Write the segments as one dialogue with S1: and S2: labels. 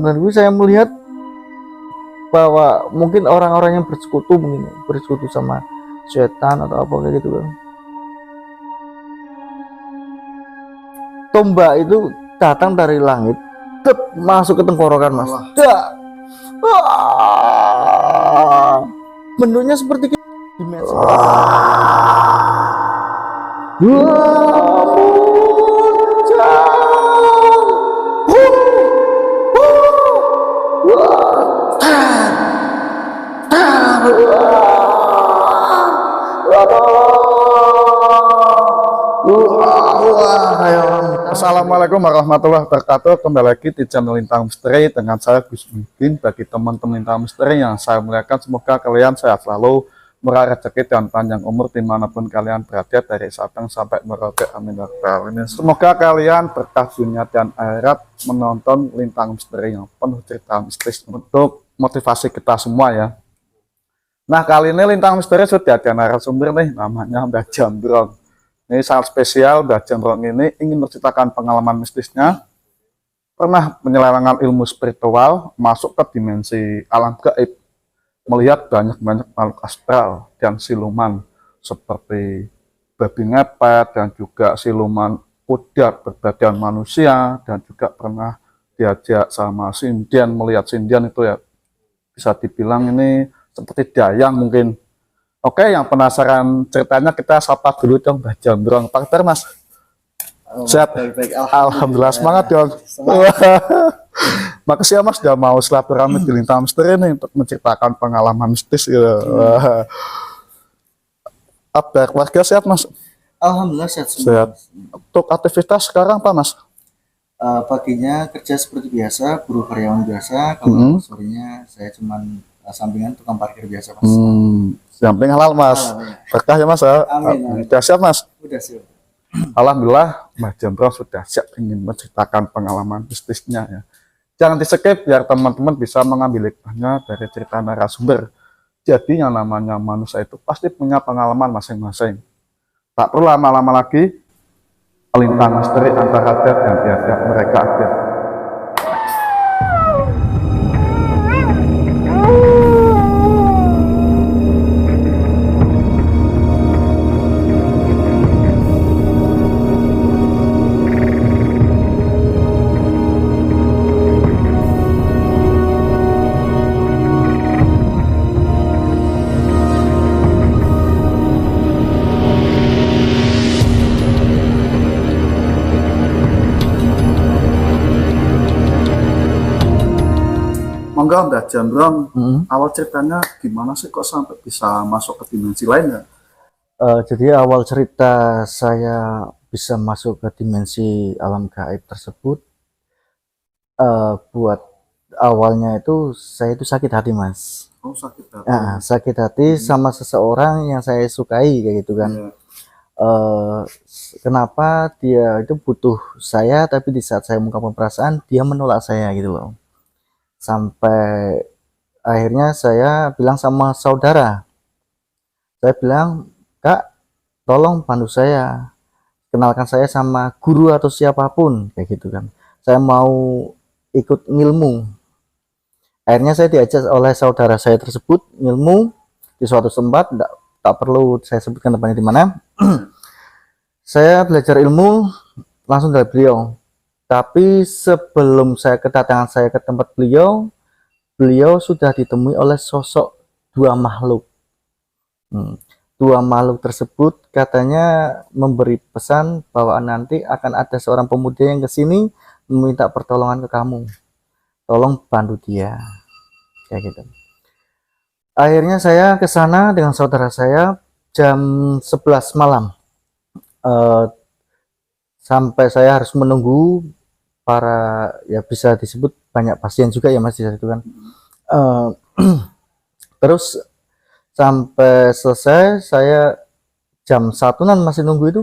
S1: Menurut saya melihat bahwa mungkin orang-orang yang bersekutu sama setan atau apa kayak gitu kan. Tombak itu datang dari langit, masuk ke tenggorokan Mas. Bentuknya seperti dimensi.
S2: Assalamualaikum warahmatullahi wabarakatuh. Kembali lagi di channel Lintang Misteri dengan saya Gus Muhyiddin. Bagi teman-teman Lintang Misteri yang saya muliakan, semoga kalian sehat selalu, murah rezeki dan panjang umur dimanapun kalian berada, dari Sabang sampai Merauke. Amin ya rabbal alamin. Semoga kalian berkah dunia dan akhirat menonton Lintang Misteri yang penuh cerita mistis untuk motivasi kita semua ya. Nah, kali ini Lintang Misteri sudah ada narasumber nih, namanya Mbak Jambrong. Ini sangat spesial. Mbak Jambrong ini ingin menceritakan pengalaman mistisnya, pernah menyelewengkan ilmu spiritual, masuk ke dimensi alam gaib, melihat banyak-banyak makhluk astral dan siluman seperti babi ngepet dan juga siluman kuda berbadan manusia, dan juga pernah diajak sama Sindian, melihat Sindian itu ya bisa dibilang ini seperti dayang mungkin. Oke, yang penasaran ceritanya kita sapa dulu dong Mbak Jambrong. Apa kabar Mas? Sehat?
S1: Baik-baik.
S2: Alhamdulillah, semangat dong. Makasih ya Mas sudah mau silaturahmi di Lintang Misteri ini untuk menceritakan pengalaman mistis gitu. Apa keluarga sehat Mas?
S1: Alhamdulillah sehat semua.
S2: Sehat. Untuk aktivitas sekarang apa Mas?
S1: Paginya kerja seperti biasa, buruh karyawan biasa. Kalau sorenya saya cuman sampingan tukang parkir biasa Mas.
S2: Samping halal Mas. Berkah ya Mas ya.
S1: Amin.
S2: Sudah siap Mas?
S1: Udah siap.
S2: Alhamdulillah Mbak Jambrong sudah siap ingin menceritakan pengalaman mistisnya ya. Jangan di skip biar teman-teman bisa mengambil hikmahnya dari cerita narasumber. Jadi yang namanya manusia itu pasti punya pengalaman masing-masing. Tak perlu lama-lama lagi, Lintang Misteri antara tiap dan tiap mereka ada. Monggo Mbak Jambrong, awal ceritanya gimana sih kok sampai bisa masuk ke dimensi lain ya?
S1: Jadi awal cerita saya bisa masuk ke dimensi alam gaib tersebut, buat awalnya itu saya itu sakit hati Mas.
S2: Oh, sakit hati.
S1: Sakit hati sama seseorang yang saya sukai kayak gitu kan. Kenapa dia itu butuh saya, tapi di saat saya mengungkapkan perasaan dia menolak saya gitu loh. Sampai akhirnya saya bilang sama saudara, saya bilang, Kak tolong bantu saya, kenalkan saya sama guru atau siapapun kayak gitu kan, saya mau ikut ngilmu. Akhirnya saya diajak oleh saudara saya tersebut ngilmu di suatu tempat, tak perlu saya sebutkan tempatnya di mana. Saya belajar ilmu langsung dari beliau. Tapi sebelum kedatangan saya ke tempat beliau, beliau sudah ditemui oleh sosok dua makhluk. Dua makhluk tersebut katanya memberi pesan bahwa nanti akan ada seorang pemuda yang kesini meminta pertolongan ke kamu. Tolong bantu dia. Kayak gitu. Akhirnya saya ke sana dengan saudara saya jam 11 malam. Sampai saya harus menunggu para, ya bisa disebut banyak pasien juga ya Mas di situ kan. Terus sampai selesai saya jam 1-an masih nunggu itu,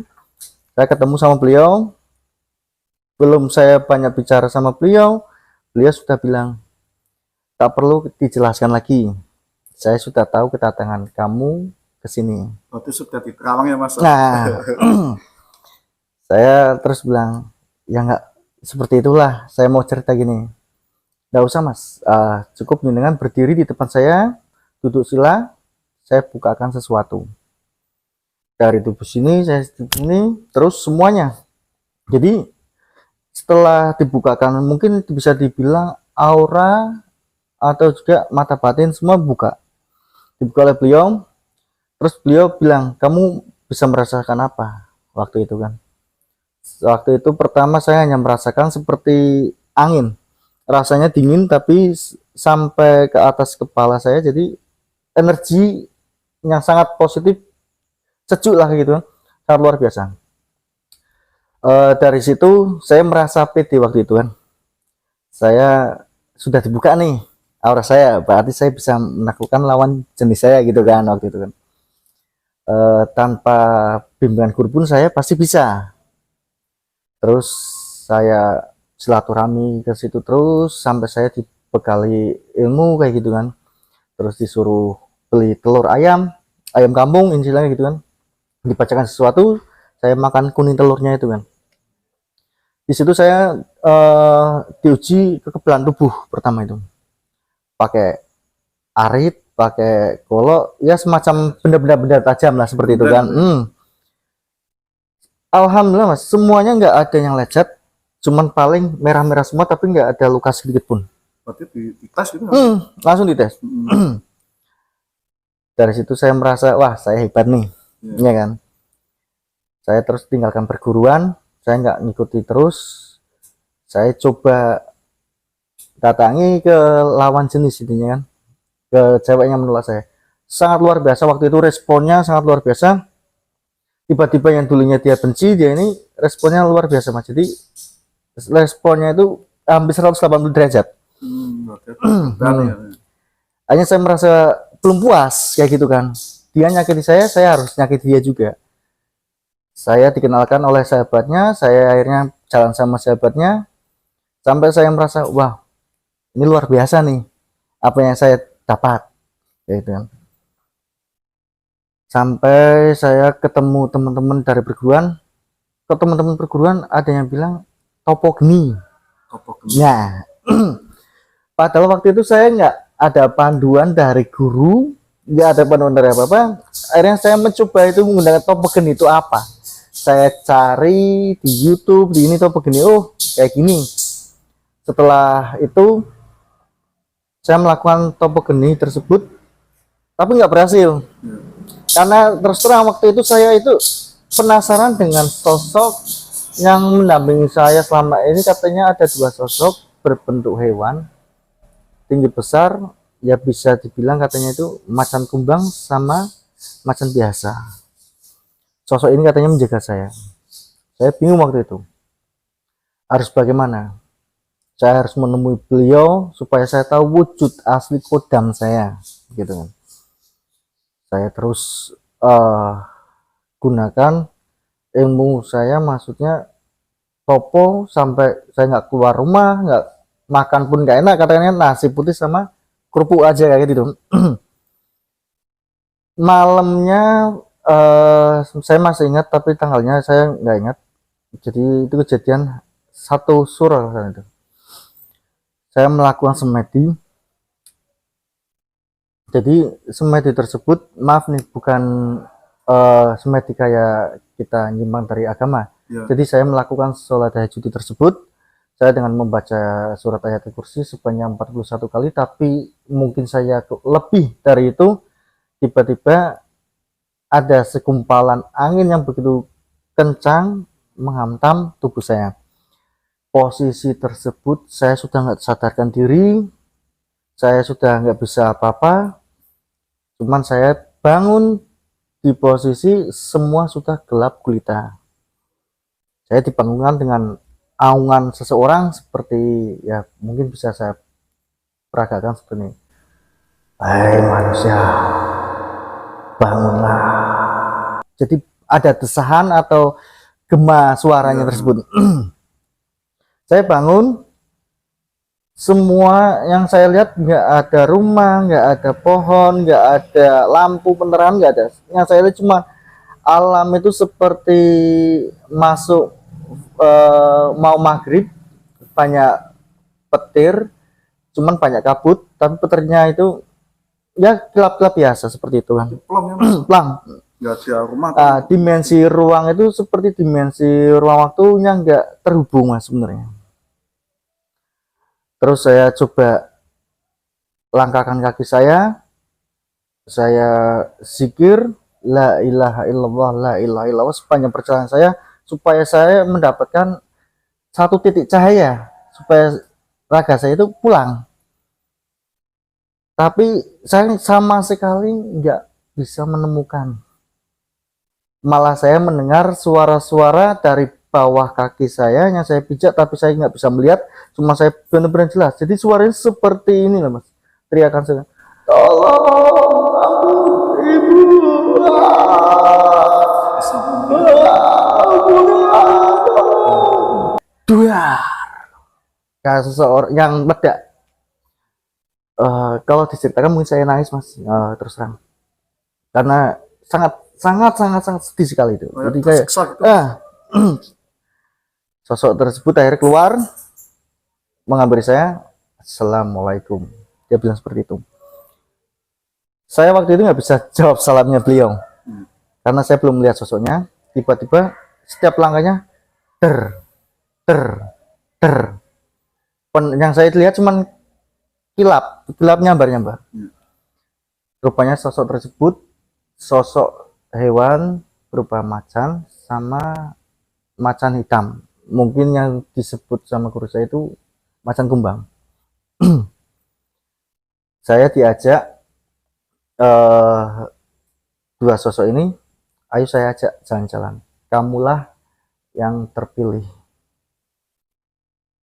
S1: saya ketemu sama beliau. Belum saya banyak bicara sama beliau, beliau sudah bilang, tak perlu dijelaskan lagi, saya sudah tahu kedatangan kamu ke sini.
S2: Berarti sudah diterawang ya Mas?
S1: Nah, saya terus bilang, ya enggak seperti itulah, saya mau cerita gini. Nggak usah mas, cukup dengan berdiri di depan saya, duduk sila, saya bukakan sesuatu dari tubuh sini, saya di sini, terus semuanya. Jadi setelah dibukakan, mungkin bisa dibilang aura atau juga mata batin semua buka, dibuka oleh beliau. Terus beliau bilang, kamu bisa merasakan apa waktu itu kan? Waktu itu pertama saya hanya merasakan seperti angin, rasanya dingin tapi sampai ke atas kepala saya, jadi energi yang sangat positif, sejuk lah gitu, sangat luar biasa. Dari situ saya merasa pede waktu itu kan, saya sudah dibuka nih aura saya, berarti saya bisa menaklukkan lawan jenis saya gitu kan waktu itu kan. Tanpa bimbingan guru pun saya pasti bisa. Terus saya silaturahmi ke situ terus sampai saya dibekali ilmu kayak gitu kan. Terus disuruh beli telur ayam, ayam kampung istilahnya gitu kan. Dibacakan sesuatu, saya makan kuning telurnya itu kan. Di situ saya diuji kekebalan tubuh pertama itu. Pakai arit, pakai golok, ya semacam benda-benda tajam lah seperti itu kan. Alhamdulillah mas, semuanya nggak ada yang lecet, cuman paling merah-merah semua tapi nggak ada luka sedikit pun.
S2: Berarti di tes gitu.
S1: Langsung dites. Dari situ saya merasa wah saya hebat nih, ya kan. Saya terus tinggalkan perguruan, saya nggak ngikuti terus, saya coba datangi ke lawan jenis intinya kan, ke cewek yang menolak saya. Sangat luar biasa waktu itu, responnya sangat luar biasa. Tiba-tiba yang dulunya dia benci, dia ini responnya luar biasa mas. Jadi responnya itu hampir 180 derajat. Hanya saya merasa belum puas kayak gitu kan. Dia nyakiti saya harus nyakiti dia juga. Saya dikenalkan oleh sahabatnya, saya akhirnya jalan sama sahabatnya, sampai saya merasa wah ini luar biasa nih apa yang saya dapat kayak gitu kan. Sampai saya ketemu teman-teman dari perguruan, ke teman-teman perguruan ada yang bilang topogni. Nah, padahal waktu itu saya nggak ada panduan dari guru, nggak ada panduan dari apa-apa. Akhirnya saya mencoba itu menggunakan topogni itu apa. Saya cari di YouTube, di ini topogni, oh kayak gini. Setelah itu saya melakukan topogni tersebut, tapi nggak berhasil. Karena terus terang waktu itu saya itu penasaran dengan sosok yang mendampingi saya selama ini. Katanya ada dua sosok berbentuk hewan, tinggi besar, ya bisa dibilang katanya itu macan kumbang sama macan biasa. Sosok ini katanya menjaga saya. Saya bingung waktu itu harus bagaimana. Saya harus menemui beliau supaya saya tahu wujud asli kodam saya gitu kan. Saya terus gunakan ilmu saya, maksudnya topo sampai saya nggak keluar rumah, nggak makan pun nggak enak, katanya nasi putih sama kerupuk aja kayak gitu. Malamnya saya masih ingat tapi tanggalnya saya nggak ingat. Jadi itu kejadian 1 Suro itu. Saya melakukan semedi. Jadi semedi tersebut, maaf nih, bukan semedi kayak kita nyimpang dari agama. Jadi saya melakukan sholat tahajud tersebut, saya dengan membaca surat ayat kursi sebanyak 41 kali, tapi mungkin saya lebih dari itu. Tiba-tiba ada segumpalan angin yang begitu kencang menghantam tubuh saya. Posisi tersebut saya sudah nggak sadarkan diri, saya sudah nggak bisa apa-apa, cuman saya bangun di posisi semua sudah gelap gulita. Saya dibangunkan dengan aungan seseorang seperti, ya mungkin bisa saya peragakan seperti ini. Hai manusia, bangunlah. Jadi ada desahan atau gema suaranya tersebut. Saya bangun, semua yang saya lihat nggak ada rumah, nggak ada pohon, nggak ada lampu penerangan, nggak ada. Yang saya lihat cuma alam itu seperti masuk mau maghrib, banyak petir, cuman banyak kabut, tapi petirnya itu ya gelap-gelap biasa seperti itu kan.
S2: Plong ya Mas.
S1: Plang.
S2: Nggak ada rumah.
S1: Dimensi ruang itu seperti dimensi ruang waktunya nggak terhubung Mas sebenarnya. Terus saya coba langkahkan kaki saya zikir la ilaha illallah, la ilaha illallah sepanjang perjalanan saya, supaya saya mendapatkan satu titik cahaya, supaya raga saya itu pulang. Tapi saya sama sekali nggak bisa menemukan. Malah saya mendengar suara-suara dari bawah kaki saya yang saya pijak, tapi saya nggak bisa melihat, cuma saya benar-benar jelas. Jadi suaranya seperti ini lah Mas, teriakan saya, tolong aku ibu, dua kayak seseorang yang meledak. Kalau diceritakan mungkin saya nangis Mas, terus terang, karena sangat sedih sekali itu. Jadi kayak sosok tersebut akhirnya keluar menghampiri saya, assalamualaikum, dia bilang seperti itu. Saya waktu itu nggak bisa jawab salamnya beliau karena saya belum melihat sosoknya. Tiba-tiba setiap langkahnya der. Yang saya lihat cuman kilap nyambar. Rupanya sosok tersebut sosok hewan berupa macan sama macan hitam. Mungkin yang disebut sama guru saya itu macan kumbang. Saya diajak dua sosok ini, ayo saya ajak jalan-jalan. Kamulah yang terpilih.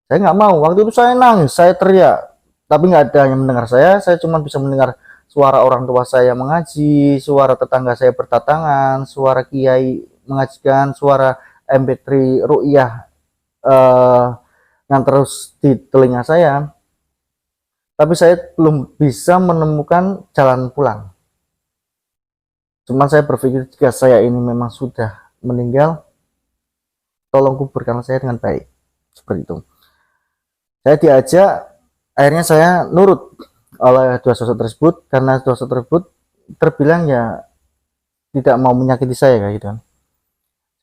S1: Saya nggak mau. Waktu itu saya nangis, saya teriak, tapi nggak ada yang mendengar saya. Saya cuma bisa mendengar suara orang tua saya mengaji, suara tetangga saya berdatangan, suara kiai mengajikan, suara MP3 ru'yah yang terus di telinga saya. Tapi saya belum bisa menemukan jalan pulang. Cuman saya berpikir, jika saya ini memang sudah meninggal, tolong kuburkanlah saya dengan baik. Seperti itu. Saya diajak, akhirnya saya nurut oleh dua sosok tersebut, karena dua sosok tersebut terbilang ya tidak mau menyakiti saya kayak gitu.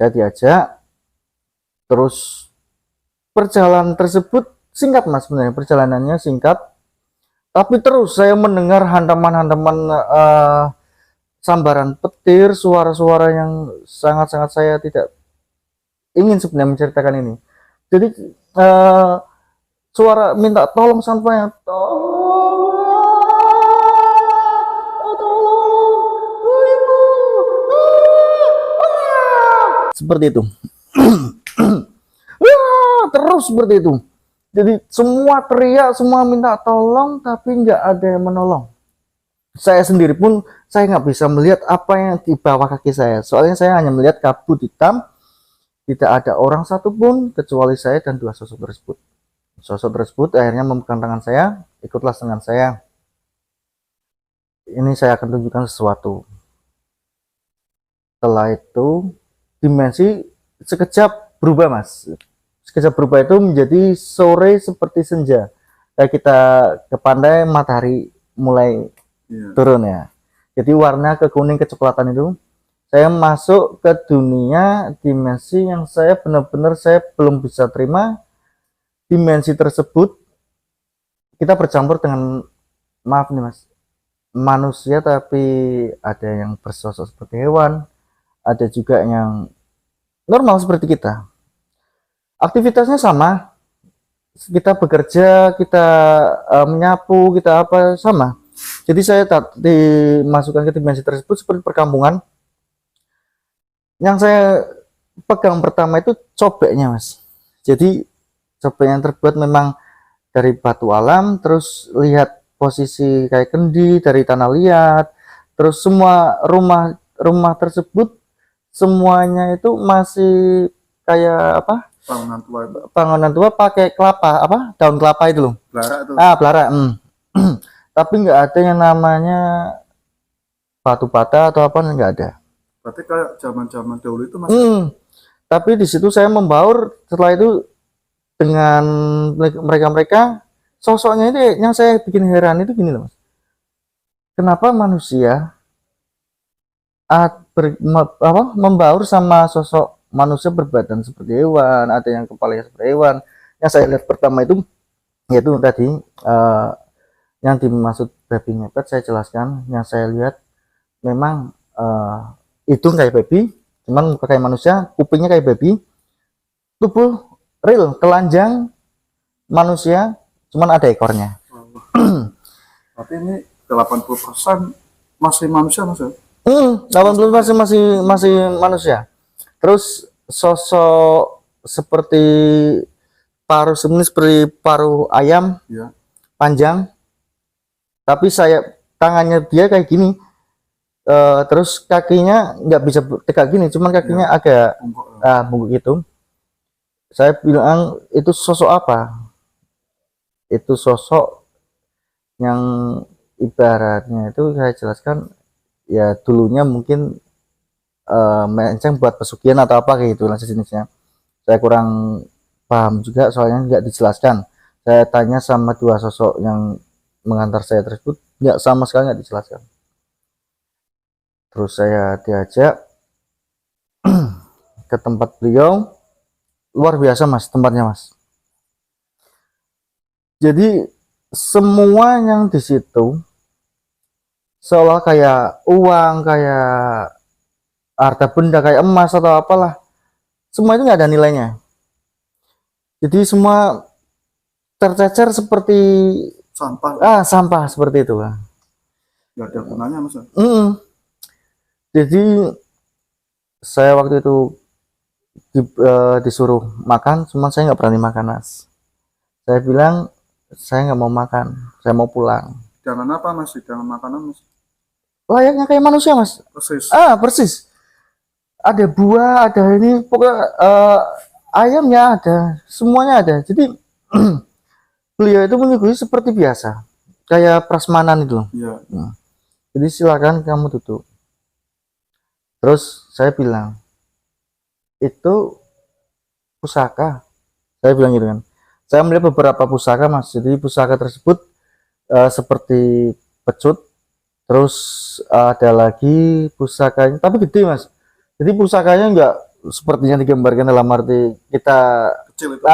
S1: Saya diajak, terus perjalanan tersebut singkat Mas, sebenarnya perjalanannya singkat, tapi terus saya mendengar hantaman-hantaman sambaran petir, suara-suara yang sangat-sangat saya tidak ingin sebenarnya menceritakan ini. Jadi suara minta tolong sampainya, tolong, seperti itu. Terus seperti itu. Jadi semua teriak, semua minta tolong, tapi nggak ada yang menolong. Saya sendiri pun saya nggak bisa melihat apa yang di bawah kaki saya. Soalnya saya hanya melihat kabut hitam, tidak ada orang satupun kecuali saya dan dua sosok tersebut. Sosok tersebut akhirnya memegang tangan saya, ikutlah dengan saya. Ini saya akan tunjukkan sesuatu. Setelah itu dimensi sekejap berubah Mas. Sekejap berubah itu menjadi sore seperti senja. Kayak kita ke pantai, matahari mulai turun ya. Jadi warna ke kuning kecoklatan itu, saya masuk ke dunia dimensi yang saya benar-benar saya belum bisa terima. Dimensi tersebut kita bercampur dengan, maaf nih Mas, manusia, tapi ada yang bersosok seperti hewan, ada juga yang normal seperti kita. Aktivitasnya sama, kita bekerja, kita menyapu, kita apa, sama. Jadi saya dimasukkan ke dimensi tersebut seperti perkampungan. Yang saya pegang pertama itu cobeknya Mas. Jadi cobek yang terbuat memang dari batu alam, terus lihat posisi kayak kendi dari tanah liat, terus semua rumah tersebut semuanya itu masih kayak apa, bangunan tua pakai kelapa, apa, daun kelapa itu loh, belara. Tapi nggak ada yang namanya batu bata atau apa, nggak ada.
S2: Berarti kayak zaman dahulu itu Mas.
S1: Tapi di situ saya membaur. Setelah itu dengan mereka sosoknya itu yang saya bikin heran itu gini loh Mas. Kenapa manusia membaur sama sosok manusia berbadan seperti hewan, ada yang kepalanya seperti hewan. Yang saya lihat pertama itu yaitu tadi yang dimaksud babi ngepet saya jelaskan. Yang saya lihat memang hidung kayak babi, cuman muka kayak manusia, kupingnya kayak babi, tubuh real telanjang manusia, cuman ada ekornya.
S2: Berarti ini 80% masih manusia Mas ya?
S1: 80 masih manusia. Terus sosok seperti paruh sebenarnya seperti paruh ayam
S2: Ya.
S1: panjang, tapi tangannya dia kayak gini. Terus kakinya nggak bisa tegak gini, cuman kakinya agak bungkuk gitu. Saya bilang itu sosok apa? Itu sosok yang ibaratnya itu saya jelaskan ya dulunya mungkin menceng buat pesugihan atau apa kayak gitu lah sejenisnya. Saya kurang paham juga soalnya nggak dijelaskan. Saya tanya sama dua sosok yang mengantar saya tersebut, nggak sama sekali nggak dijelaskan. Terus saya diajak ke tempat beliau, luar biasa Mas tempatnya Mas. Jadi semua yang di situ seolah kayak uang, kayak harta benda, kayak emas atau apalah, semua itu nggak ada nilainya. Jadi semua tercecer seperti sampah seperti itu.
S2: Nggak ada gunanya Mas.
S1: Jadi saya waktu itu disuruh makan, cuma saya nggak berani makan Mas. Saya bilang saya nggak mau makan, saya mau pulang.
S2: Jangan apa Mas? Jangan makanan Mas.
S1: Layaknya kayak manusia Mas.
S2: Persis.
S1: Persis. Ada buah, ada ini, pokoknya ayamnya ada, semuanya ada. Jadi beliau itu menyuguhi seperti biasa, kayak prasmanan itu.
S2: Ya.
S1: Jadi silakan kamu duduk. Terus saya bilang, itu pusaka. Saya bilang gitu kan. Saya melihat beberapa pusaka Mas. Jadi pusaka tersebut seperti pecut. Terus ada lagi pusakanya, tapi gede Mas. Jadi pusakanya enggak seperti yang digambarkan dalam arti kita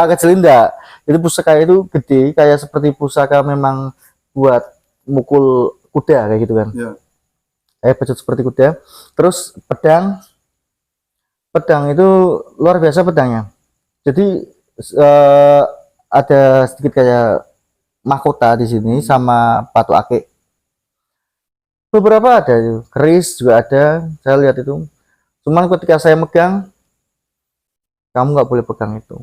S1: kecil enggak. Jadi pusaka itu gede, kayak seperti pusaka memang buat mukul kuda kayak gitu kan.
S2: Ya.
S1: Kayak pecut seperti kuda. Terus pedang itu luar biasa pedangnya. Jadi ada sedikit kayak mahkota di sini sama batu akik. Beberapa ada itu, keris juga ada, saya lihat itu. Cuman ketika saya megang, kamu nggak boleh pegang itu.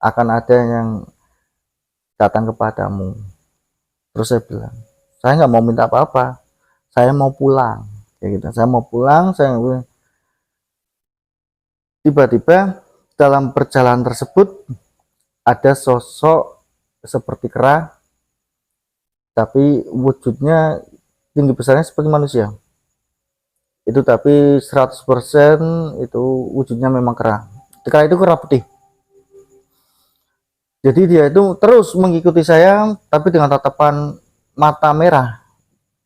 S1: Akan ada yang datang kepadamu. Terus saya bilang, saya nggak mau minta apa-apa, saya mau pulang. Kayak gitu. Saya mau pulang, tiba-tiba dalam perjalanan tersebut ada sosok seperti kera, tapi wujudnya tinggi besarnya seperti manusia. Itu tapi 100% itu wujudnya memang kera. Kera itu kera putih. Jadi dia itu terus mengikuti saya, tapi dengan tatapan mata merah.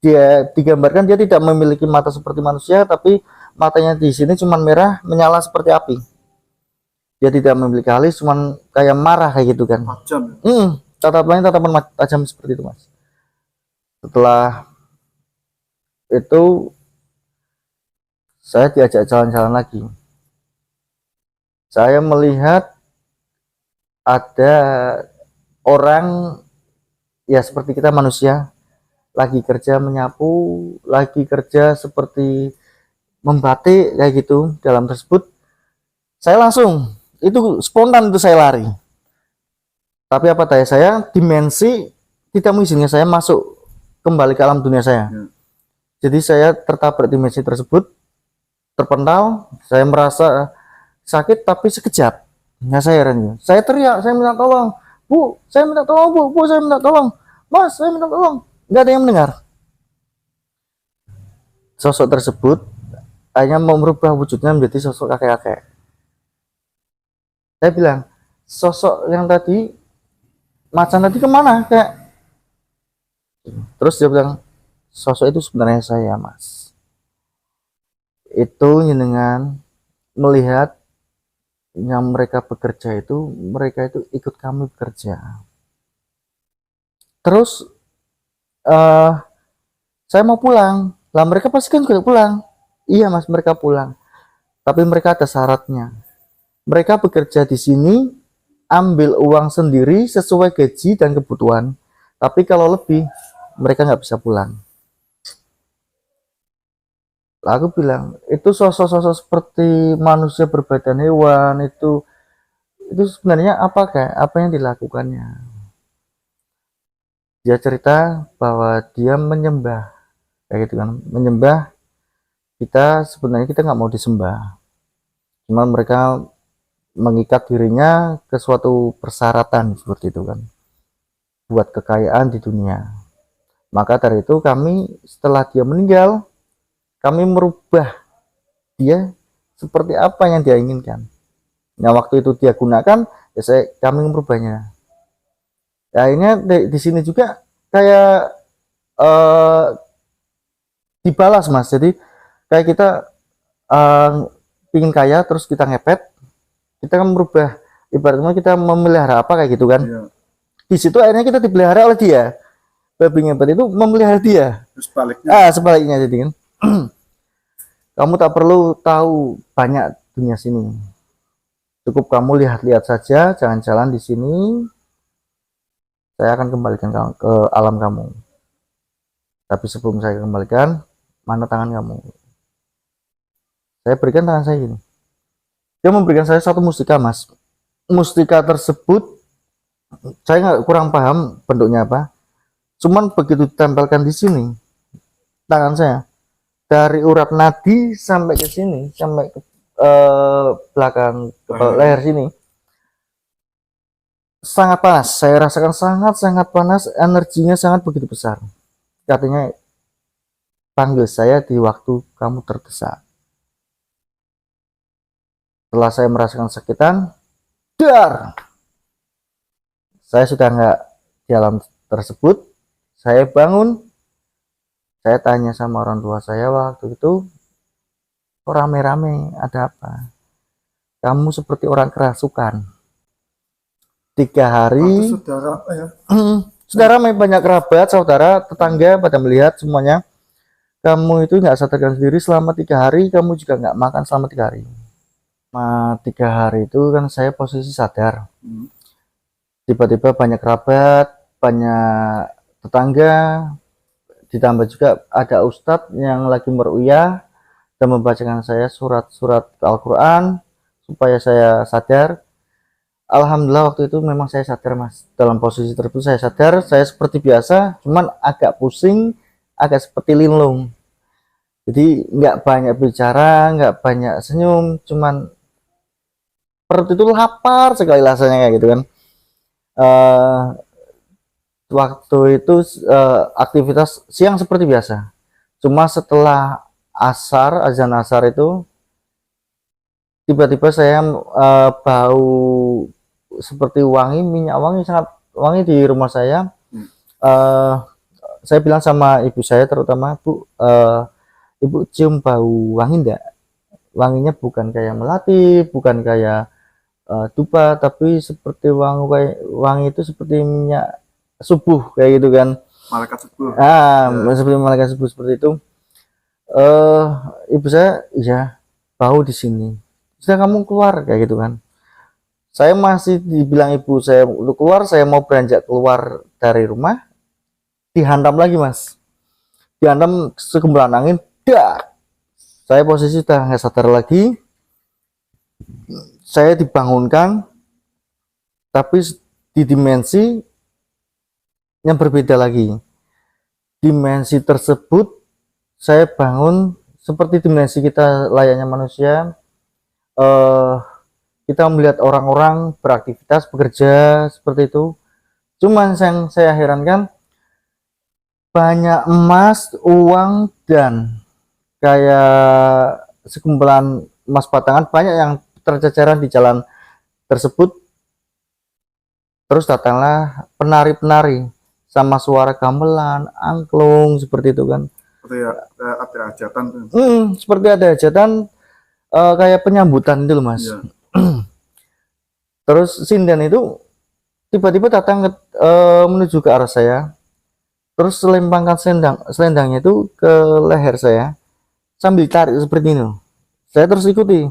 S1: Dia digambarkan dia tidak memiliki mata seperti manusia, tapi matanya di sini cuma merah, menyala seperti api. Dia tidak memiliki alis, cuma kayak marah kayak gitu kan.
S2: Tajam.
S1: Tatapannya tatapan tajam seperti itu Mas. Setelah itu saya diajak jalan-jalan lagi. Saya melihat ada orang ya seperti kita manusia lagi kerja menyapu, lagi kerja seperti membatik kayak gitu. Dalam tersebut saya langsung itu spontan itu saya lari. Tapi apa daya saya dimensi tidak mengizinkan saya masuk kembali ke alam dunia saya. Jadi saya tertabrak dimensi tersebut, terpental, saya merasa sakit tapi sekejap. Ya saya heran. Saya teriak, saya minta tolong. Bu, saya minta tolong, Bu, saya minta tolong. Mas, saya minta tolong. Nggak ada yang mendengar. Sosok tersebut hanya mau merubah wujudnya menjadi sosok kakek-kakek. Saya bilang, sosok yang tadi macan tadi kemana, kayak. Terus dia bilang, sosok itu sebenarnya saya, mas. Itu dengan melihat yang mereka bekerja itu, mereka itu ikut kami bekerja. Terus eh saya mau pulang, lah mereka pasti kan juga pulang. Iya mas, mereka pulang, tapi mereka ada syaratnya. Mereka bekerja di sini, ambil uang sendiri sesuai gaji dan kebutuhan, tapi kalau lebih mereka nggak bisa pulang. Lah aku bilang, itu sosok-sosok seperti manusia berbadan hewan itu sebenarnya apa yang dilakukannya. Dia cerita bahwa dia menyembah, kayak gitu kan, menyembah. Kita sebenarnya kita nggak mau disembah, cuma mereka mengikat dirinya ke suatu persyaratan seperti itu kan, buat kekayaan di dunia. Maka dari itu kami setelah dia meninggal, kami merubah dia seperti apa yang dia inginkan. Nah waktu itu dia gunakan, ya kami merubahnya. Ya akhirnya di sini juga kayak eh, dibalas mas. Jadi kayak kita eh, pingin kaya terus kita ngepet, kita kan merubah, ibaratnya kita memelihara apa kayak gitu kan.
S2: Iya.
S1: Di situ akhirnya kita dipelihara oleh dia. Babi ngepet itu memelihara dia.
S2: Terus baliknya.
S1: Sebaliknya jadi kan. Kamu tak perlu tahu banyak dunia sini. Cukup kamu lihat-lihat saja, jangan jalan di sini. Saya akan kembalikan kamu ke alam kamu. Tapi sebelum saya kembalikan, mana tangan kamu? Saya berikan tangan saya ini. Dia memberikan saya satu mustika, mas. Mustika tersebut, saya nggak kurang paham bentuknya apa. Cuman begitu ditempelkan di sini, tangan saya, dari urat nadi sampai ke sini, sampai ke belakang kepala leher sini, sangat panas. Saya rasakan sangat-sangat panas, energinya sangat begitu besar. Katanya, panggil saya di waktu kamu terdesak. Setelah saya merasakan sakitan, dar! Saya sudah nggak di alam tersebut. Saya bangun, saya tanya sama orang tua saya waktu itu, kok rame-rame, ada apa? Kamu seperti orang kerasukan. 3 hari,
S2: Saudara ya.
S1: sudah ramai, banyak kerabat, saudara, tetangga pada melihat semuanya. Kamu itu nggak sadarkan sendiri selama 3 hari, kamu juga nggak makan selama 3 hari. 3 hari itu kan saya posisi sadar. Tiba-tiba banyak kerabat, banyak tetangga, ditambah juga ada ustadz yang lagi meruqyah dan membacakan saya surat-surat Al-Quran supaya saya sadar. Alhamdulillah waktu itu memang saya sadar mas. Dalam posisi tersebut saya sadar, saya seperti biasa, cuman agak pusing, agak seperti linglung. Jadi nggak banyak bicara, nggak banyak senyum, cuman perut itu lapar sekali rasanya kayak gitu kan. Eh, waktu itu aktivitas siang seperti biasa. Cuma setelah azan asar itu tiba-tiba saya bau seperti wangi, minyak wangi, sangat wangi di rumah saya. Eh, saya bilang sama ibu saya terutama, Bu, ibu cium bau wangi enggak? Wanginya bukan kayak melati, bukan kayak dupa, tapi seperti wangi itu seperti minyak subuh kayak gitu kan.
S2: Malaikat subuh.
S1: Seperti malaikat subuh seperti itu. eh Ibu saya, iya, bau di sini. Sudah kamu keluar kayak gitu kan. Saya masih dibilang ibu saya untuk keluar, saya mau beranjak keluar dari rumah, dihantam lagi mas. Dihantam segembalan angin, dak. Saya posisi sudah nggak sadar lagi. Saya dibangunkan, tapi di dimensi yang berbeda lagi. Dimensi tersebut saya bangun seperti dimensi kita layaknya manusia. Kita melihat orang-orang beraktivitas, bekerja seperti itu. Cuman yang saya herankan, banyak emas, uang, dan kayak sekumpulan emas batangan banyak yang terceceran di jalan tersebut. Terus datanglah penari-penari sama suara gamelan, angklung seperti itu kan.
S2: Itu ya ada hajatan tuh.
S1: Seperti ada hajatan, kayak penyambutan itu loh mas.
S2: Iya.
S1: Terus sinden itu tiba-tiba datang menuju ke arah saya, terus selempangkan selendangnya itu ke leher saya sambil tarik seperti ini loh. Saya terus ikuti,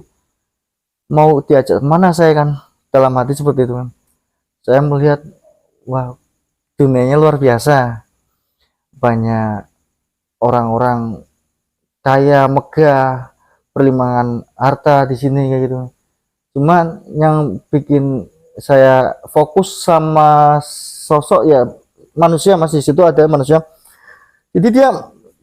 S1: mau diajak mana saya kan, dalam hati seperti itu kan. Saya melihat, wah, dunianya luar biasa, banyak orang-orang kaya, megah, perlimbangan harta di sini kayak gitu. Cuman yang bikin saya fokus sama sosok ya manusia, masih situ ada manusia. Jadi dia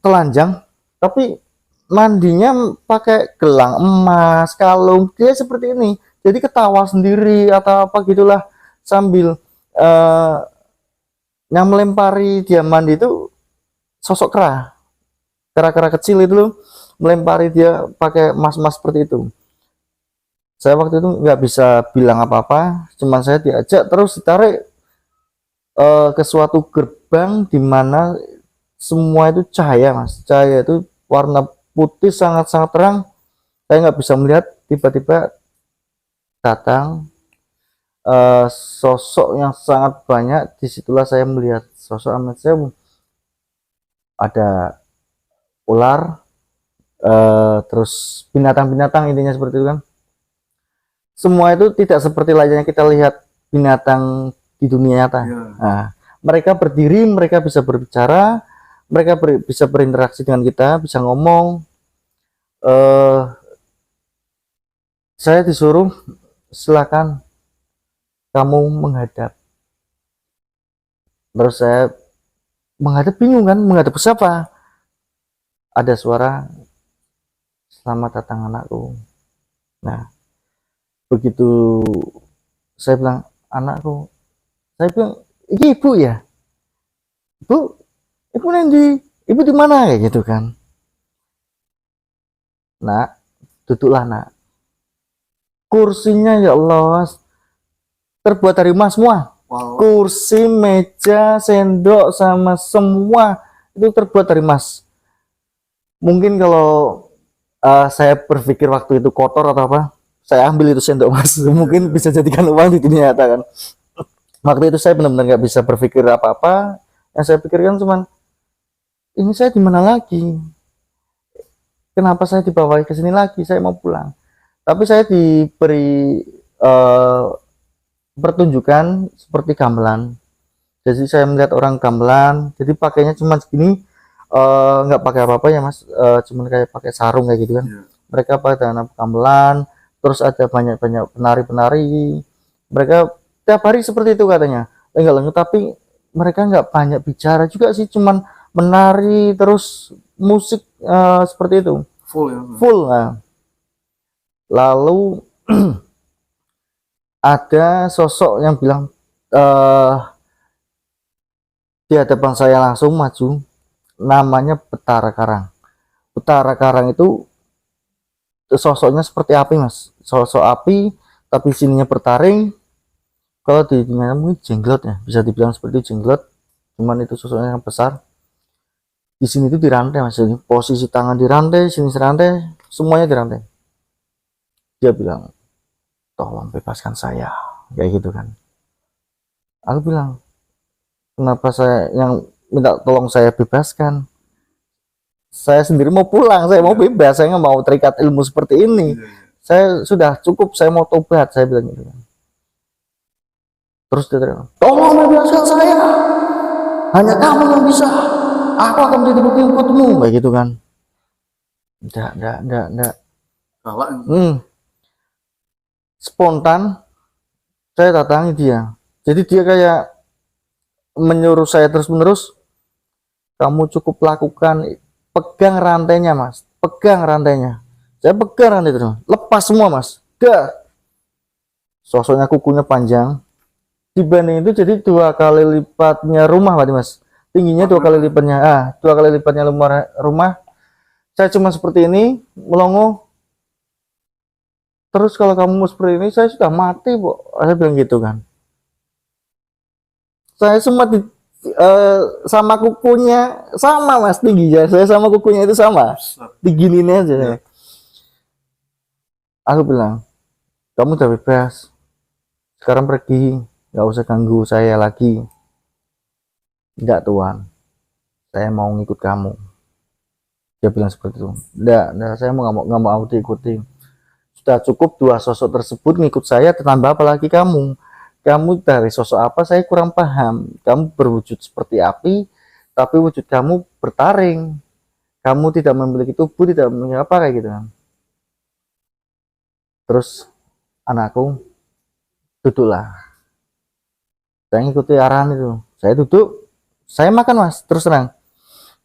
S1: telanjang, tapi mandinya pakai gelang emas, kalung, dia seperti ini. Jadi ketawa sendiri atau apa gitulah, sambil yang melempari dia mandi itu sosok kera kecil itu loh, melempari dia pakai emas-emas seperti itu. Saya waktu itu nggak bisa bilang apa-apa, cuman saya diajak terus ditarik ke suatu gerbang di mana semua itu cahaya mas, cahaya itu warna putih sangat-sangat terang. Saya nggak bisa melihat, tiba-tiba datang sosok yang sangat banyak. Disitulah saya melihat sosok amat saya, ada ular, terus binatang-binatang intinya seperti itu kan. Semua itu tidak seperti layaknya kita lihat binatang di dunia nyata.
S2: Iya.
S1: Nah, mereka berdiri, mereka bisa berbicara, mereka bisa berinteraksi dengan kita, bisa ngomong. Saya disuruh, silakan kamu menghadap. Terus saya menghadap, bingung kan, menghadap siapa? Ada suara, selamat datang anakku. Nah, begitu saya bilang anakku, saya bilang ini ibu ya, ibu nanti, ibu di mana kayak gitu kan. Nak, duduklah nak. Kursinya ya Allah terbuat dari emas semua.
S2: Wow.
S1: Kursi, meja, sendok sama semua itu terbuat dari emas. Mungkin kalau saya berpikir waktu itu kotor atau apa, saya ambil itu sendok emas, mungkin bisa jadikan uang di dunia nyata kan. Waktu itu saya benar-benar nggak bisa berpikir apa-apa. Yang saya pikirkan cuman, ini saya di mana lagi? Kenapa saya dibawa ke sini lagi? Saya mau pulang. Tapi saya diberi pertunjukan seperti gamelan. Jadi saya melihat orang gamelan, jadi pakainya cuma segini, nggak pakai apa-apa ya mas, cuman kayak pakai sarung kayak gitu kan.
S2: Iya.
S1: Mereka pakai dengan gamelan, terus ada banyak-banyak penari-penari. Mereka tiap hari seperti itu katanya. Enggak lengkap, tapi mereka nggak banyak bicara juga sih, cuman menari terus musik seperti itu,
S2: Full ya.
S1: full. Nah, lalu ada sosok yang bilang, di hadapan saya langsung maju, namanya Betara Karang. Betara Karang itu sosoknya seperti api mas, sosok api tapi sininya bertaring. Kalau di dunia mungkin jenglot ya, bisa dibilang seperti jenglot, cuman itu sosoknya yang besar. Di sini itu dirantai mas, jadi posisi tangan dirantai, sini serantai, semuanya dirantai. Dia bilang, tolong bebaskan saya, kayak gitu kan. Aku bilang, kenapa saya yang minta tolong saya bebaskan? Saya sendiri mau pulang, saya mau bebas, saya nggak mau terikat ilmu seperti ini.
S2: Iya.
S1: Saya sudah cukup, saya mau tobat, saya bilang gitu kan. Terus dia teriak, tolong bebaskan saya, hanya kamu yang bisa, aku akan menjadi bukti untukmu, kayak gitu kan. Enggak.
S2: Galak.
S1: Spontan saya datangi dia, jadi dia kayak menyuruh saya terus menerus, kamu cukup lakukan, pegang rantainya mas, pegang rantainya. Saya pegang rantai itu, lepas semua mas. Sosoknya kukunya panjang, dibanding itu jadi 2 kali lipatnya rumah berarti mas, tingginya 2 kali lipatnya, 2 kali lipatnya rumah. Saya cuma seperti ini melongo. Terus kalau kamu seperti ini, saya sudah mati bu, saya bilang gitu kan. Saya sempat sama kukunya sama mas tingginya, saya sama kukunya itu sama, diginiin aja.
S2: Ya.
S1: Aku bilang, kamu udah bebas, sekarang pergi, nggak usah ganggu saya lagi. Enggak tuan, saya mau ngikut kamu. Dia bilang seperti itu. Enggak, saya mau nggak mau aku diikuti. Sudah cukup dua sosok tersebut ngikut saya, ditambah apalagi kamu. Kamu dari sosok apa saya kurang paham. Kamu berwujud seperti api, tapi wujud kamu bertaring. Kamu tidak memiliki tubuh, tidak memiliki apa kayak gitu kan. Terus anakku duduklah. Saya ngikuti arahan itu. Saya duduk, saya makan mas, terus terang.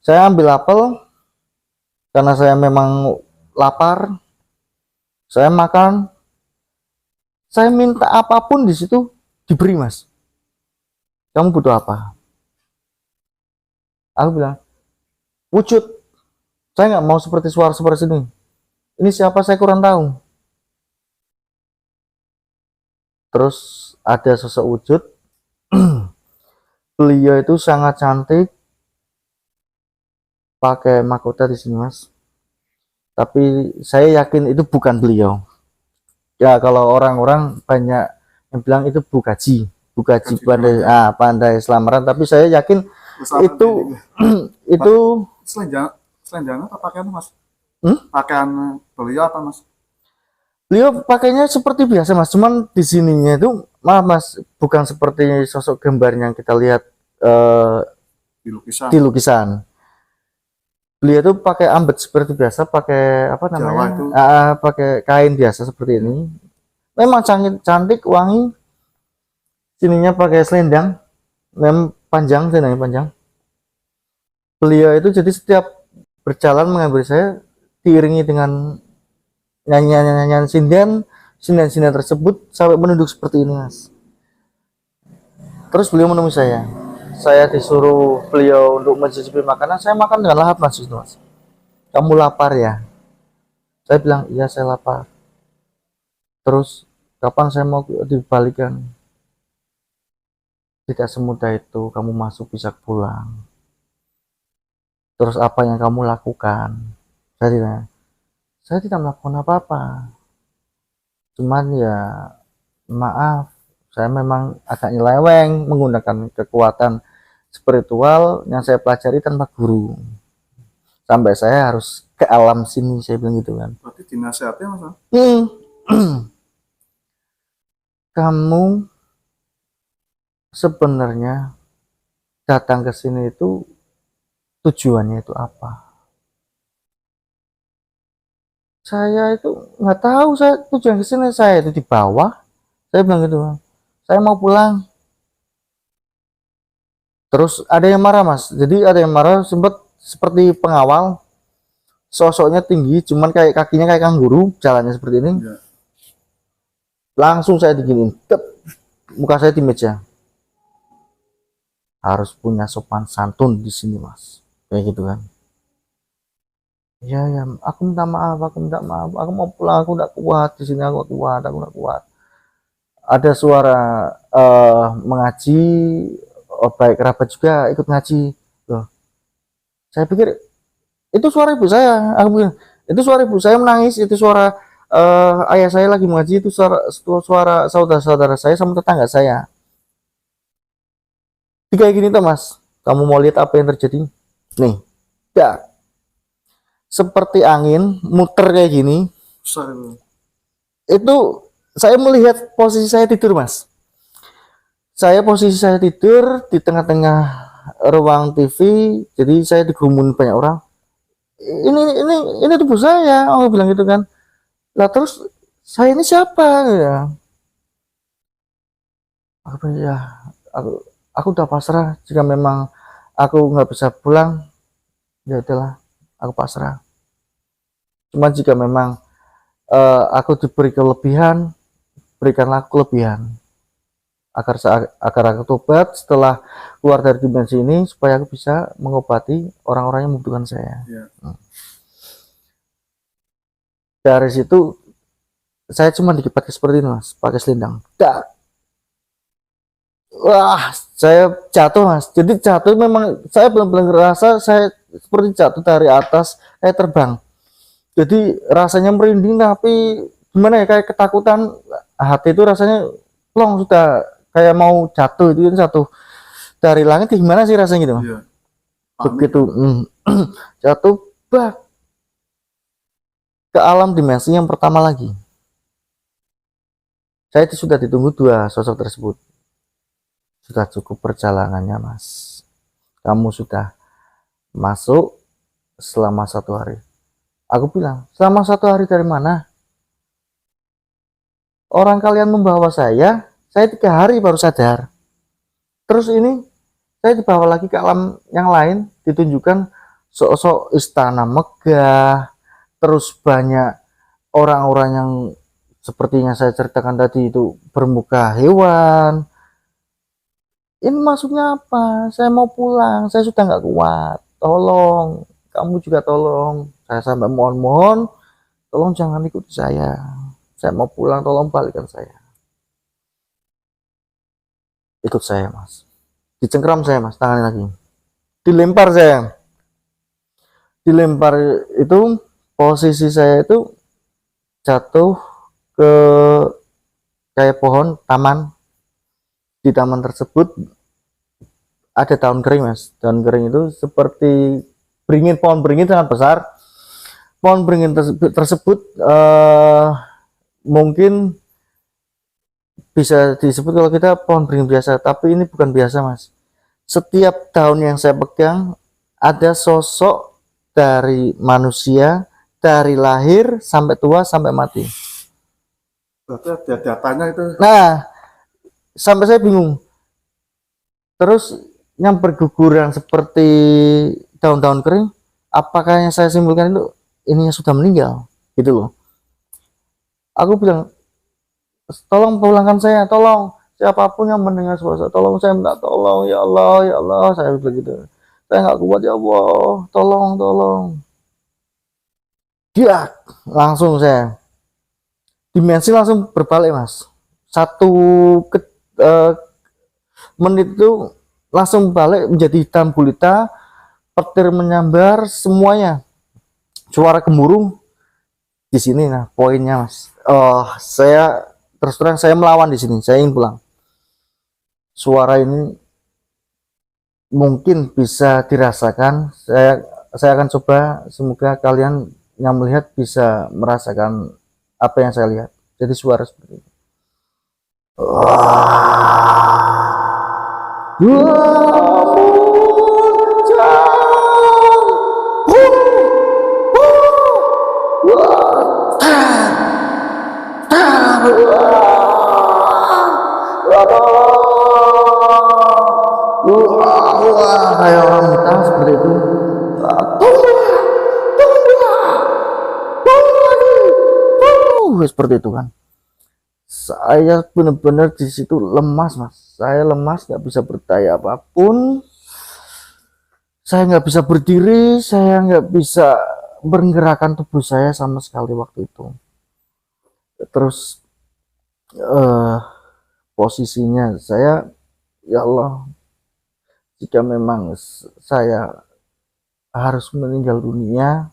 S1: Saya ambil apel karena saya memang lapar. Saya makan, saya minta apapun di situ diberi mas. Kamu butuh apa? Aku bilang, wujud. Saya nggak mau seperti suara seperti ini. Ini siapa saya kurang tahu. Terus ada sosok wujud. Beliau itu sangat cantik, pakai mahkota di sini mas. Tapi saya yakin itu bukan beliau. Ya kalau orang-orang banyak yang bilang itu Bukaji pandai pandai selamaran. Tapi saya yakin itu itu
S2: Selendang apa pakaian mas?
S1: hmm?
S2: Pakaian beliau apa mas?
S1: Beliau pakainya seperti biasa mas, cuman di sininya itu maaf mas, bukan seperti sosok gambar yang kita lihat
S2: Di lukisan.
S1: di lukisan. Beliau itu pakai ambet seperti biasa, pakai apa namanya,
S2: Jawa itu.
S1: pakai kain biasa seperti ini. Memang cantik, cantik, wangi. Sininya pakai selendang, memang panjang, selendangnya panjang. Beliau itu jadi setiap berjalan mengambil saya diiringi dengan nyanyian-nyanyian sinden tersebut sampai menunduk seperti ini mas. Terus beliau menemui saya disuruh beliau untuk mencicipi makanan, saya makan dengan lahap mas itu mas. Kamu lapar ya? Saya bilang iya saya lapar. Terus kapan saya mau dibalikan? Tidak semudah itu kamu masuk bisa pulang. Terus apa yang kamu lakukan? Saya tidak melakukan apa-apa. Cuman ya maaf, saya memang agak nyeleweng menggunakan kekuatan spiritual yang saya pelajari tanpa guru. Sampai saya harus ke alam sini, saya bilang gitu kan.
S2: Berarti dinasihatnya mas?
S1: Kamu sebenarnya datang ke sini itu tujuannya itu apa? Saya itu nggak tahu, saya tujuan ke sini saya itu di bawah. Saya bilang gitu. Saya mau pulang. Terus ada yang marah mas. Jadi ada yang marah sempat seperti pengawal. Sosoknya tinggi, cuman kayak kakinya kayak kanguru, jalannya seperti ini.
S2: Ya.
S1: Langsung saya diginiin. Muka saya di meja. Harus punya sopan santun di sini mas. Kayak gitu kan. Ya, aku minta maaf, aku mau pulang, aku nggak kuat di sini, aku nggak kuat. Ada suara mengaji, baik kerabat juga ikut ngaji. Loh, saya pikir itu suara ibu saya, aku bilang itu suara ibu saya menangis, itu suara ayah saya lagi mengaji, itu suara saudara-saudara saya sama tetangga saya. Kayak gini tuh mas, kamu mau lihat apa yang terjadi? Nih, ya seperti angin muter kayak gini.
S2: Besar itu.
S1: Itu saya melihat posisi saya tidur mas. Posisi saya tidur di tengah-tengah ruang TV, jadi saya digumunin banyak orang. Ini tubuh saya, oh bilang gitu kan. Lah terus saya ini siapa ya? Ya, aku udah pasrah. Jika memang aku nggak bisa pulang, ya udahlah, aku pasrah. Cuma jika memang aku diberi kelebihan, berikanlah kelebihan agar aku tobat setelah keluar dari dimensi ini supaya aku bisa mengobati orang-orang yang membutuhkan saya.
S2: Ya.
S1: Dari situ saya cuma dipakai seperti ini mas, pakai selendang. wah, saya jatuh mas. Jadi jatuh memang saya benar-benar ngerasa saya seperti jatuh dari atas kayak terbang. Jadi rasanya merinding tapi gimana ya, kayak ketakutan, hati itu rasanya plong sudah kayak mau jatuh, itu kan jatuh dari langit, gimana sih rasanya gitu.
S2: Iya. Panik.
S1: Begitu jatuh bah, ke alam dimensi yang pertama lagi. Saya itu sudah ditunggu dua sosok tersebut. Sudah cukup perjalanannya mas, kamu sudah masuk selama 1 hari. Aku bilang, selama 1 hari dari mana? Orang kalian membawa saya 3 hari baru sadar. Terus ini saya dibawa lagi ke alam yang lain, ditunjukkan sosok istana megah, terus banyak orang-orang yang sepertinya saya ceritakan tadi itu bermuka hewan. Ini maksudnya apa? Saya mau pulang, saya sudah nggak kuat. Tolong, kamu juga tolong. Saya sampai mohon-mohon, tolong jangan ikuti saya. Saya mau pulang, tolong balikan saya. Ikut saya mas. Dicengkram saya mas, tangannya lagi. Dilempar saya. Dilempar itu posisi saya itu jatuh ke kayak pohon taman. Di taman tersebut ada daun kering mas. Daun kering itu seperti beringin, pohon beringin sangat besar. Pohon beringin tersebut mungkin bisa disebut kalau kita pohon beringin biasa, tapi ini bukan biasa mas. Setiap daun yang saya pegang ada sosok dari manusia dari lahir sampai tua sampai mati.
S2: Berarti ada datanya itu.
S1: Nah, sampai saya bingung. Terus yang berguguran seperti daun-daun kering, apakah yang saya simpulkan itu ininya sudah meninggal, gitu loh. Aku bilang, tolong pulangkan saya, tolong siapapun yang mendengar suara saya, tolong, saya minta tolong, ya Allah, saya bilang gitu. Saya nggak kuat ya Allah, tolong. Dia langsung saya dimensi langsung berbalik mas. Satu ke, eh, menit itu langsung balik menjadi hitam gulita, petir menyambar semuanya, suara gemuruh di sini. Nah poinnya mas, saya terus terang saya melawan di sini, saya ingin pulang. Suara ini mungkin bisa dirasakan, saya akan coba, semoga kalian yang melihat bisa merasakan apa yang saya lihat. Jadi suara seperti itu. Kayak orang buta seperti itu. Seperti itu kan. Saya benar-benar di situ lemas mas. Saya lemas, nggak bisa berdaya apapun. Saya nggak bisa berdiri, saya nggak bisa menggerakkan tubuh saya sama sekali waktu itu. Terus posisinya saya, ya Allah, jika memang saya harus meninggal dunia,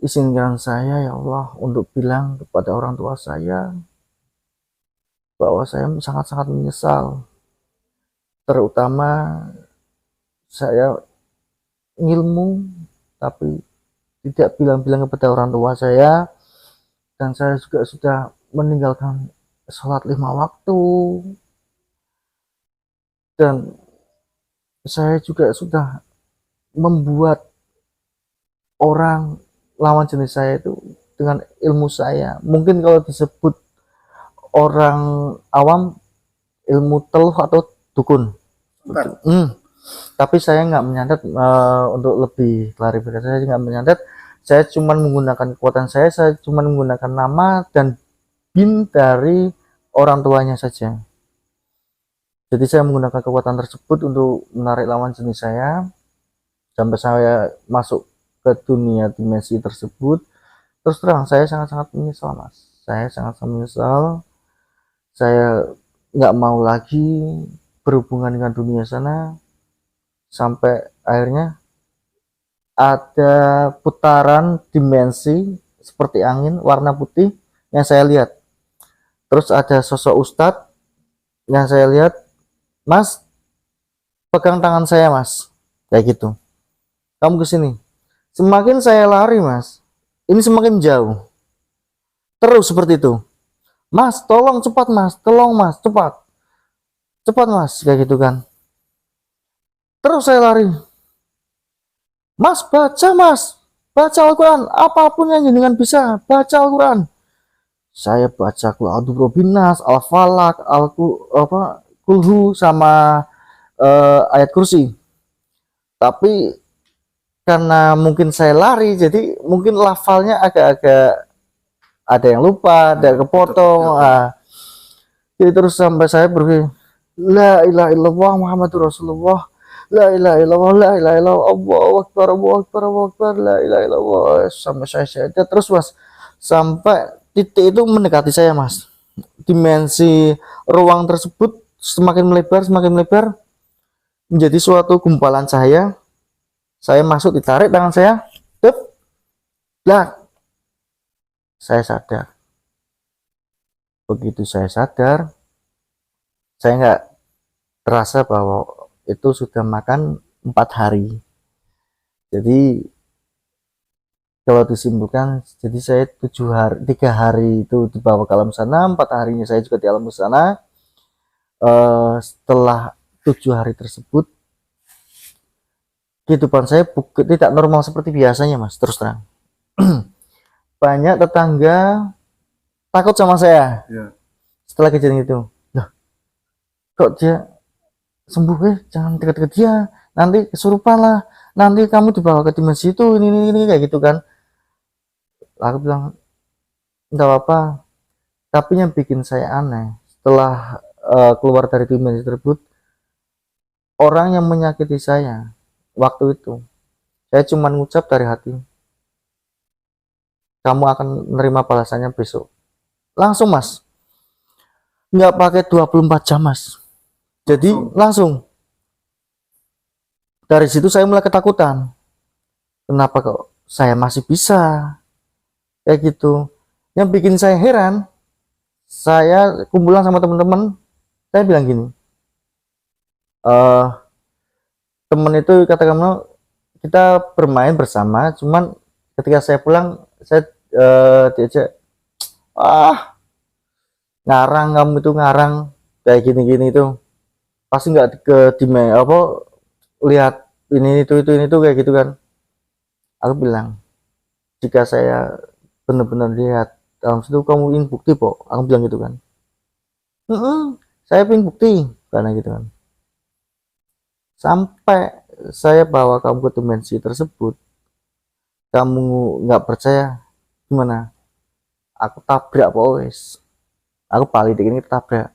S1: izinkan saya ya Allah untuk bilang kepada orang tua saya bahwa saya sangat-sangat menyesal, terutama saya ngilmu tapi tidak bilang-bilang kepada orang tua saya, dan saya juga sudah meninggalkan sholat 5 waktu, dan saya juga sudah membuat orang lawan jenis saya itu dengan ilmu saya. Mungkin kalau disebut orang awam ilmu teluh atau dukun. Tapi saya nggak menyantet, untuk lebih klarifikasi, saya nggak menyantet. Saya cuma menggunakan kekuatan saya cuma menggunakan nama dan bin dari orang tuanya saja. Jadi saya menggunakan kekuatan tersebut untuk menarik lawan jenis saya sampai saya masuk ke dunia dimensi tersebut. Terus terang saya sangat-sangat menyesal mas, saya sangat menyesal. Saya nggak mau lagi berhubungan dengan dunia sana, sampai akhirnya ada putaran dimensi seperti angin warna putih yang saya lihat. Terus ada sosok ustadz yang saya lihat, "Mas, pegang tangan saya, Mas." Kayak gitu. "Kamu ke sini." Semakin saya lari, Mas, ini semakin jauh. Terus seperti itu. "Mas, tolong cepat, Mas. Tolong, Mas, cepat. Cepat, Mas." Kayak gitu kan. Terus saya lari. "Mas, baca, Mas. Baca Al-Quran. Apapun yang jenengan bisa. Baca Al-Quran." Saya baca Qul A'udzu Birabbin Nas, Al-Falaq, Kulhu sama ayat kursi. Tapi karena mungkin saya lari, jadi mungkin lafalnya agak-agak ada yang lupa, ada yang kepotong. Jadi terus sampai saya berpikir, "La ilaha illallah Muhammadur Rasulullah. La ilaha illallah, la ilaha illallah, Allahu Akbar, Allahu Akbar, Allahu Akbar, la ilaha illallah." Sampai saya terus, Mas. Sampai titik itu mendekati saya, Mas. Dimensi ruang tersebut semakin melebar menjadi suatu gumpalan cahaya. Saya masuk, ditarik tangan saya, dep, lah, saya sadar. Begitu saya sadar, saya nggak terasa bahwa itu sudah makan 4 hari. Jadi kalau disimpulkan, jadi saya 7 hari, 3 hari itu dibawa ke alam sana, 4 harinya saya juga di alam sana. Setelah 7 hari tersebut, kehidupan saya tidak normal seperti biasanya, Mas, terus terang. Banyak tetangga takut sama saya. Setelah kejadian itu, "Loh, kok dia sembuh, jangan dekat-dekat dia, nanti kesurupan lah, nanti kamu dibawa ke dimensi itu, ini kayak gitu kan." Aku bilang, "Enggak apa-apa." Tapi yang bikin saya aneh, setelah keluar dari dimensi tersebut, orang yang menyakiti saya waktu itu, saya cuma ngucap dari hati, "Kamu akan menerima balasannya besok." Langsung, Mas. Nggak pakai 24 jam, Mas. Jadi langsung. Dari situ saya mulai ketakutan. Kenapa kok saya masih bisa kayak gitu? Yang bikin saya heran, saya kumpulan sama teman-teman, saya bilang gini, temen itu kata kamu, kita bermain bersama, cuman ketika saya pulang, saya diajak, ngarang, kamu itu ngarang kayak gini-gini itu pasti nggak ke dimensi apa, lihat ini itu kayak gitu kan. Aku bilang, "Jika saya benar-benar lihat dalam situ, kamu ingin bukti, Pok?" Aku bilang gitu kan. Saya ingin bukti karena gitu kan. Sampai saya bawa kamu ke dimensi tersebut, kamu nggak percaya, gimana? Aku tabrak, wes. Aku balik ini tabrak.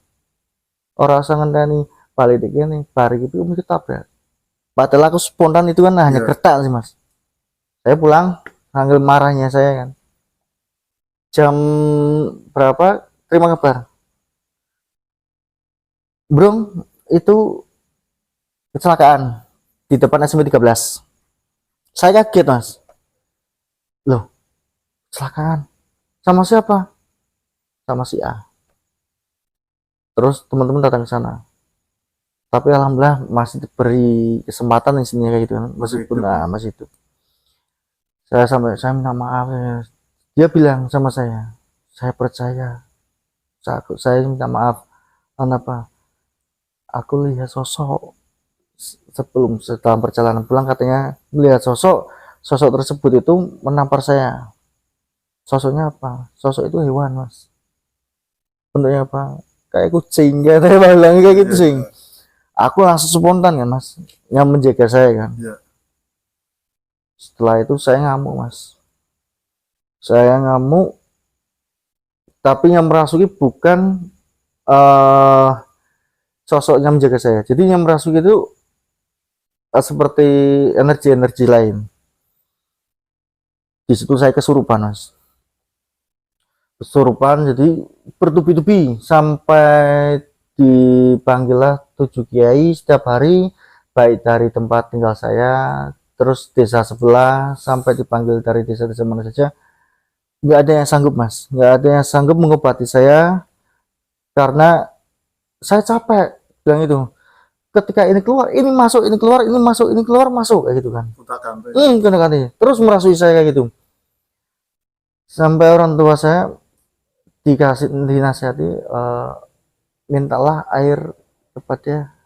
S1: Orang sangat ngenteni balik ini, bari itu mesti tabrak. Padahal aku spontan itu kan hanya kertas sih, Mas. Saya pulang, panggil marahnya saya kan. Jam berapa? Terima kabar. "Bro, itu kecelakaan di depan SMP 13. Saya kaget, Mas. "Loh, kecelakaan? Sama siapa?" "Sama si A." Terus teman-teman datang ke sana. Tapi alhamdulillah masih diberi kesempatan di sini kayak gitu kan. Meskipun masih itu. Saya minta maaf. Dia bilang sama saya percaya. Saya minta maaf. Kenapa? Aku lihat sosok dalam perjalanan pulang, katanya melihat sosok tersebut itu menampar saya. Sosoknya apa? Sosok itu hewan, Mas. Bentuknya apa? Kayak kucing, kayak bilang kayak gitu sih. Aku langsung spontan kan, Mas, yang menjaga saya kan. Setelah itu saya ngamuk, Mas. Saya ngamuk, tapi yang merasuki bukan sosok yang menjaga saya. Jadi yang merasuki itu seperti energi-energi lain. Di situ saya kesurupan, Mas. Kesurupan, jadi bertubi-tubi sampai dipanggillah 7 kiai setiap hari, baik dari tempat tinggal saya, terus desa sebelah, sampai dipanggil dari desa-desa mana saja. Nggak ada yang sanggup mas, nggak ada yang sanggup mengobati saya, karena saya capek bilang itu. Ketika ini keluar, ini masuk, ini keluar, ini masuk, ini keluar, masuk, kayak gitu kan. Kena ganti. Terus merasui saya kayak gitu. Sampai orang tua saya dikasih dinasihati, mintalah air kepada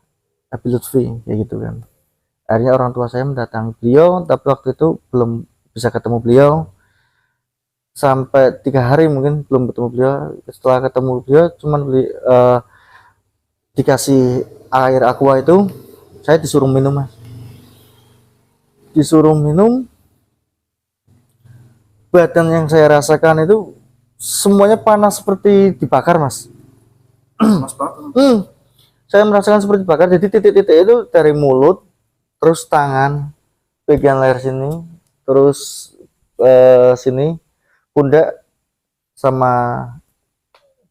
S1: Habib Lutfi, kayak gitu kan. Akhirnya orang tua saya mendatangi beliau, tapi waktu itu belum bisa ketemu beliau. Sampai 3 hari mungkin belum ketemu beliau. Setelah ketemu beliau, cuman dikasih air aqua itu, saya disuruh minum mas. Disuruh minum, badan yang saya rasakan itu semuanya panas seperti dibakar mas. Saya merasakan seperti dibakar. Jadi titik-titik itu dari mulut, terus tangan, bagian leher sini, terus sini, pundak, sama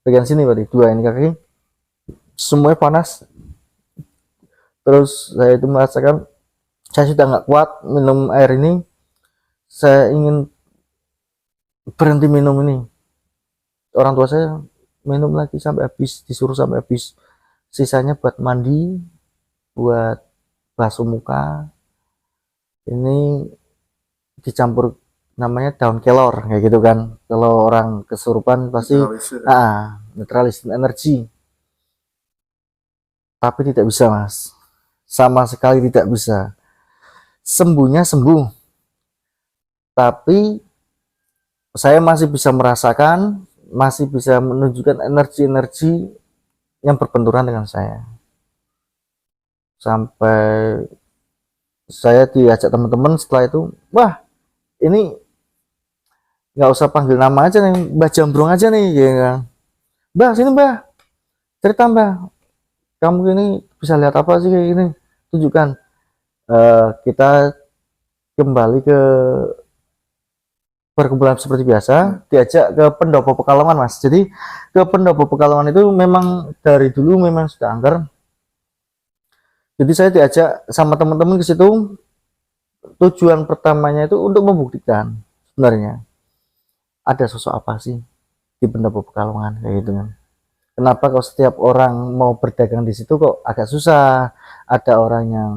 S1: bagian sini berarti 2 ini kaki, semuanya panas. Terus saya itu merasakan saya sudah nggak kuat minum air ini, saya ingin berhenti minum ini. Orang tua saya minum lagi sampai habis, disuruh sampai habis, sisanya buat mandi, buat basuh muka, ini dicampur namanya daun kelor kayak gitu kan. Kalau orang kesurupan pasti netralisin energi, tapi tidak bisa mas, sama sekali tidak bisa. Sembuhnya sembuh, tapi saya masih bisa merasakan, masih bisa menunjukkan energi-energi yang berbenturan dengan saya. Sampai saya diajak teman-teman setelah itu, wah ini nggak usah panggil nama aja nih, Mbah Jambrong aja nih, ya kan. Mbah sini mbah, cerita mbah, kamu ini bisa lihat apa sih kayak gini, tunjukkan. Kita kembali ke perkumpulan seperti biasa, diajak ke Pendopo Pekalongan mas. Jadi ke Pendopo Pekalongan itu memang dari dulu memang sudah angker. Jadi saya diajak sama teman-teman ke situ. Tujuan pertamanya itu untuk membuktikan sebenarnya ada sosok apa sih di Pendopo Pekalongan kayak gitu kan. Kenapa kalau setiap orang mau berdagang di situ kok agak susah? Ada orang yang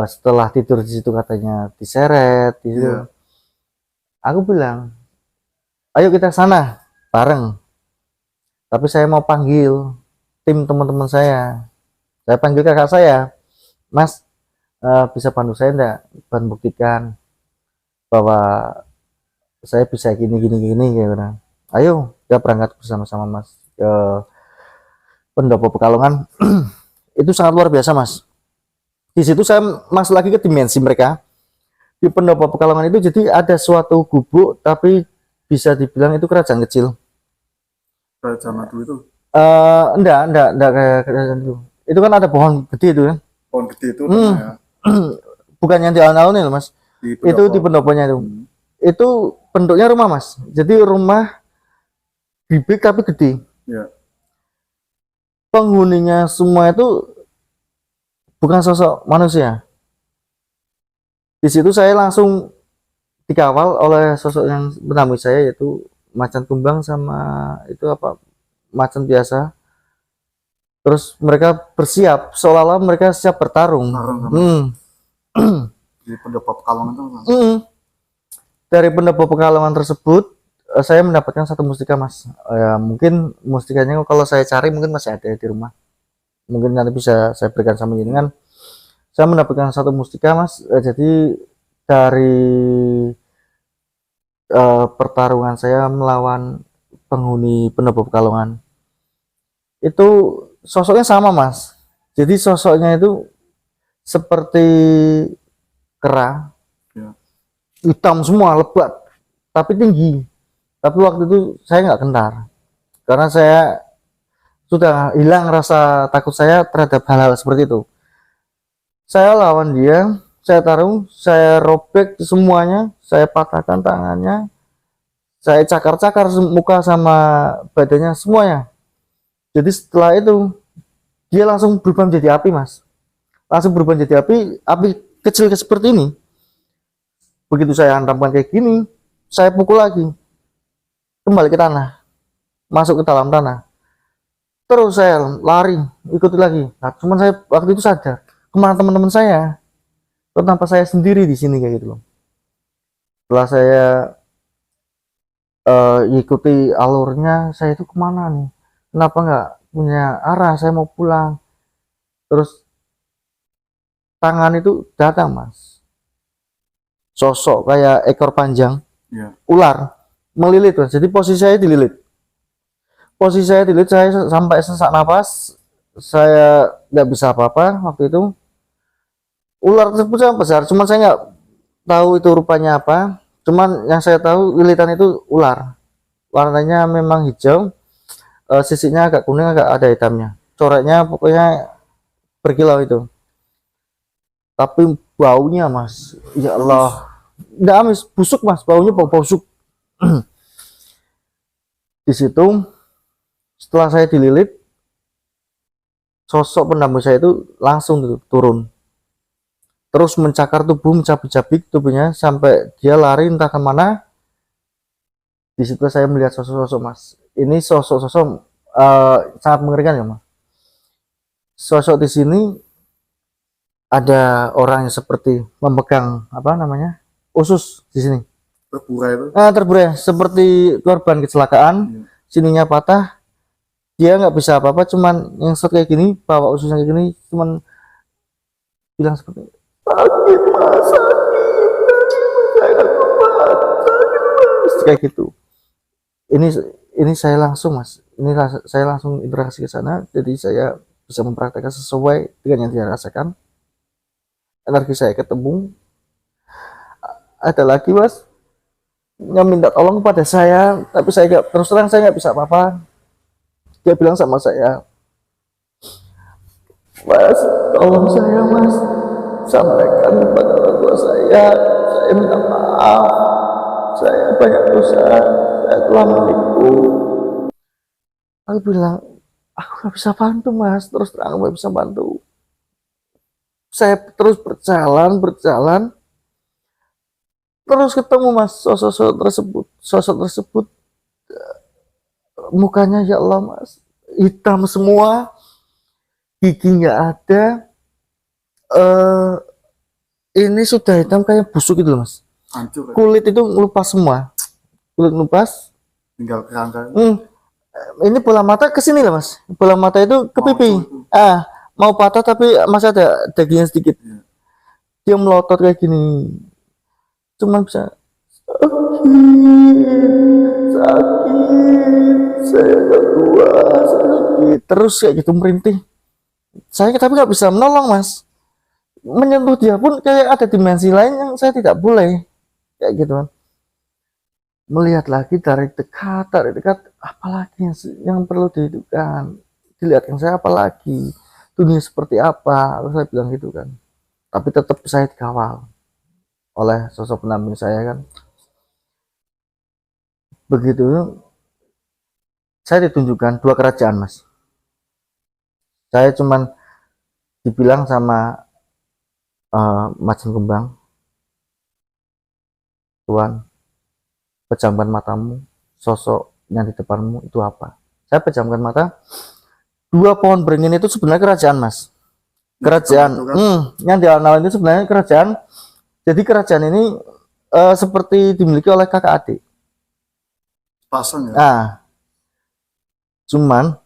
S1: setelah tidur di situ katanya diseret di situ. Aku bilang, ayo kita sana bareng. Tapi saya mau panggil tim teman-teman saya. Saya panggil kakak saya, Mas, bisa bantu saya enggak, buktikan bahwa saya bisa gini gitu. Ayo kita berangkat bersama-sama mas ke Pendopo Pekalongan. Itu sangat luar biasa mas. Di situ saya masuk lagi ke dimensi mereka. Di Pendopo Pekalongan itu jadi ada suatu gubuk, tapi bisa dibilang itu kerajaan kecil.
S2: Kerajaan Madu itu?
S1: Enggak kayak kerajaan itu. Itu kan ada pohon gede itu kan.
S2: Pohon gede itu ya.
S1: Bukan yang di alun-alun itu mas. Itu di pendoponya itu. Itu bentuknya rumah mas. Jadi rumah bibik tapi gede.
S2: Ya.
S1: Penghuninya semua itu bukan sosok manusia. Di situ saya langsung dikawal oleh sosok yang menemui saya, yaitu macan kumbang sama itu apa, macan biasa. Terus mereka bersiap seolah-olah mereka siap bertarung.
S2: Di Pendopo Pekalongan itu
S1: Dari Pendopo Pekalongan tersebut saya mendapatkan satu mustika mas. Ya, mungkin mustikanya kalau saya cari mungkin masih ada di rumah, mungkin nanti bisa saya berikan sama jenengan. Saya mendapatkan satu mustika mas. Jadi dari pertarungan saya melawan penghuni Pendopo Pekalongan itu sosoknya sama mas. Jadi sosoknya itu seperti kera, hitam semua, lebat tapi tinggi. Tapi waktu itu saya nggak kentar karena saya sudah hilang rasa takut saya terhadap hal-hal seperti itu. Saya lawan dia, saya tarung, saya robek semuanya, saya patahkan tangannya, saya cakar-cakar muka sama badannya semuanya. Jadi setelah itu dia langsung berubah menjadi api, Mas. Langsung berubah menjadi api, api kecil seperti ini. Begitu saya hantamkan kayak gini, saya pukul lagi, kembali ke tanah, masuk ke dalam tanah. Terus saya lari, ikuti lagi. Nah, cuman saya waktu itu sadar, kemana teman-teman saya? Kenapa saya sendiri di sini kayak gitu loh. Setelah saya ikuti alurnya, saya itu kemana nih? Kenapa nggak punya arah? Saya mau pulang. Terus tangan itu datang, Mas. Sosok kayak ekor panjang,
S2: Iya.
S1: ular, melilit, Mas. Jadi posisi saya dililit. Posisi saya dililit, saya sampai sesak napas. Saya nggak bisa apa-apa waktu itu. Ular tersebut sangat besar, cuman saya nggak tahu itu rupanya apa. Cuman yang saya tahu lilitan itu ular. Warnanya memang hijau, sisinya agak kuning, agak ada hitamnya. Coraknya pokoknya berkilau itu. Tapi baunya, Mas, ya Allah, nggak amis, busuk, Mas, baunya bau busuk. Di situ setelah saya dililit, sosok pendamping saya itu langsung turun, terus mencakar tubuh, mencabik-cabik tubuhnya sampai dia lari entah kemana. Di situ saya melihat sosok-sosok, Mas. Ini sosok-sosok sangat mengerikan ya, Mas. Sosok di sini ada orang yang seperti memegang apa namanya, usus di sini.
S2: Terburai itu.
S1: Terburai seperti korban kecelakaan, sininya patah, dia nggak bisa apa-apa, cuman yang kayak gini, bawa ususnya kayak gini, cuman bilang seperti sakit, Mas, sakit, kayak gitu. Ini saya langsung, Mas, saya langsung interaksi ke sana, jadi saya bisa mempraktekkan sesuai dengan yang dia rasakan. Energi saya ketemu. Ada lagi, Mas, yang minta tolong kepada saya, tapi saya nggak, terus terang saya nggak bisa apa-apa. Dia bilang sama saya, Mas, tolong saya, Mas, sampaikan kepada orang tua saya minta maaf, saya banyak dosa, saya telah menipu. Aku bilang, aku nggak bisa bantu, Mas, terus terang nggak bisa bantu. Saya terus berjalan, terus ketemu, Mas, sosok tersebut, mukanya ya Allah, Mas, hitam semua, gigi nggak ada, ini sudah hitam kayak busuk gitu loh, Mas.
S2: Hancur.
S1: Kulit itu lupas semua, kulit lupas.
S2: Tinggal kerangka.
S1: Ini bola mata ke sini lah, Mas. Bola mata itu ke pipi. Mau patah tapi masih ada dagingnya sedikit. Dia melotot kayak gini. Cuman bisa sakit, saya nggak kuat, sakit. Terus kayak gitu merintih. Saya tapi nggak bisa menolong, Mas. Menyentuh dia pun kayak ada dimensi lain yang saya tidak boleh. Kayak gitu kan. Melihat lagi dari dekat, apalagi yang perlu dihidupkan, dilihatkan saya apalagi, dunia seperti apa, lalu saya bilang gitu kan. Tapi tetap saya dikawal oleh sosok pendamping saya kan. Begitu saya ditunjukkan 2 kerajaan, Mas. Saya cuman dibilang sama Majen Kembang, Tuan, pejamkan matamu, sosok yang di depanmu itu apa? Saya pejamkan mata, 2 pohon beringin itu sebenarnya kerajaan, Mas. Kerajaan, yang di awal itu sebenarnya kerajaan. Jadi kerajaan ini seperti dimiliki oleh kakak adik.
S2: Pasang ya.
S1: Cuman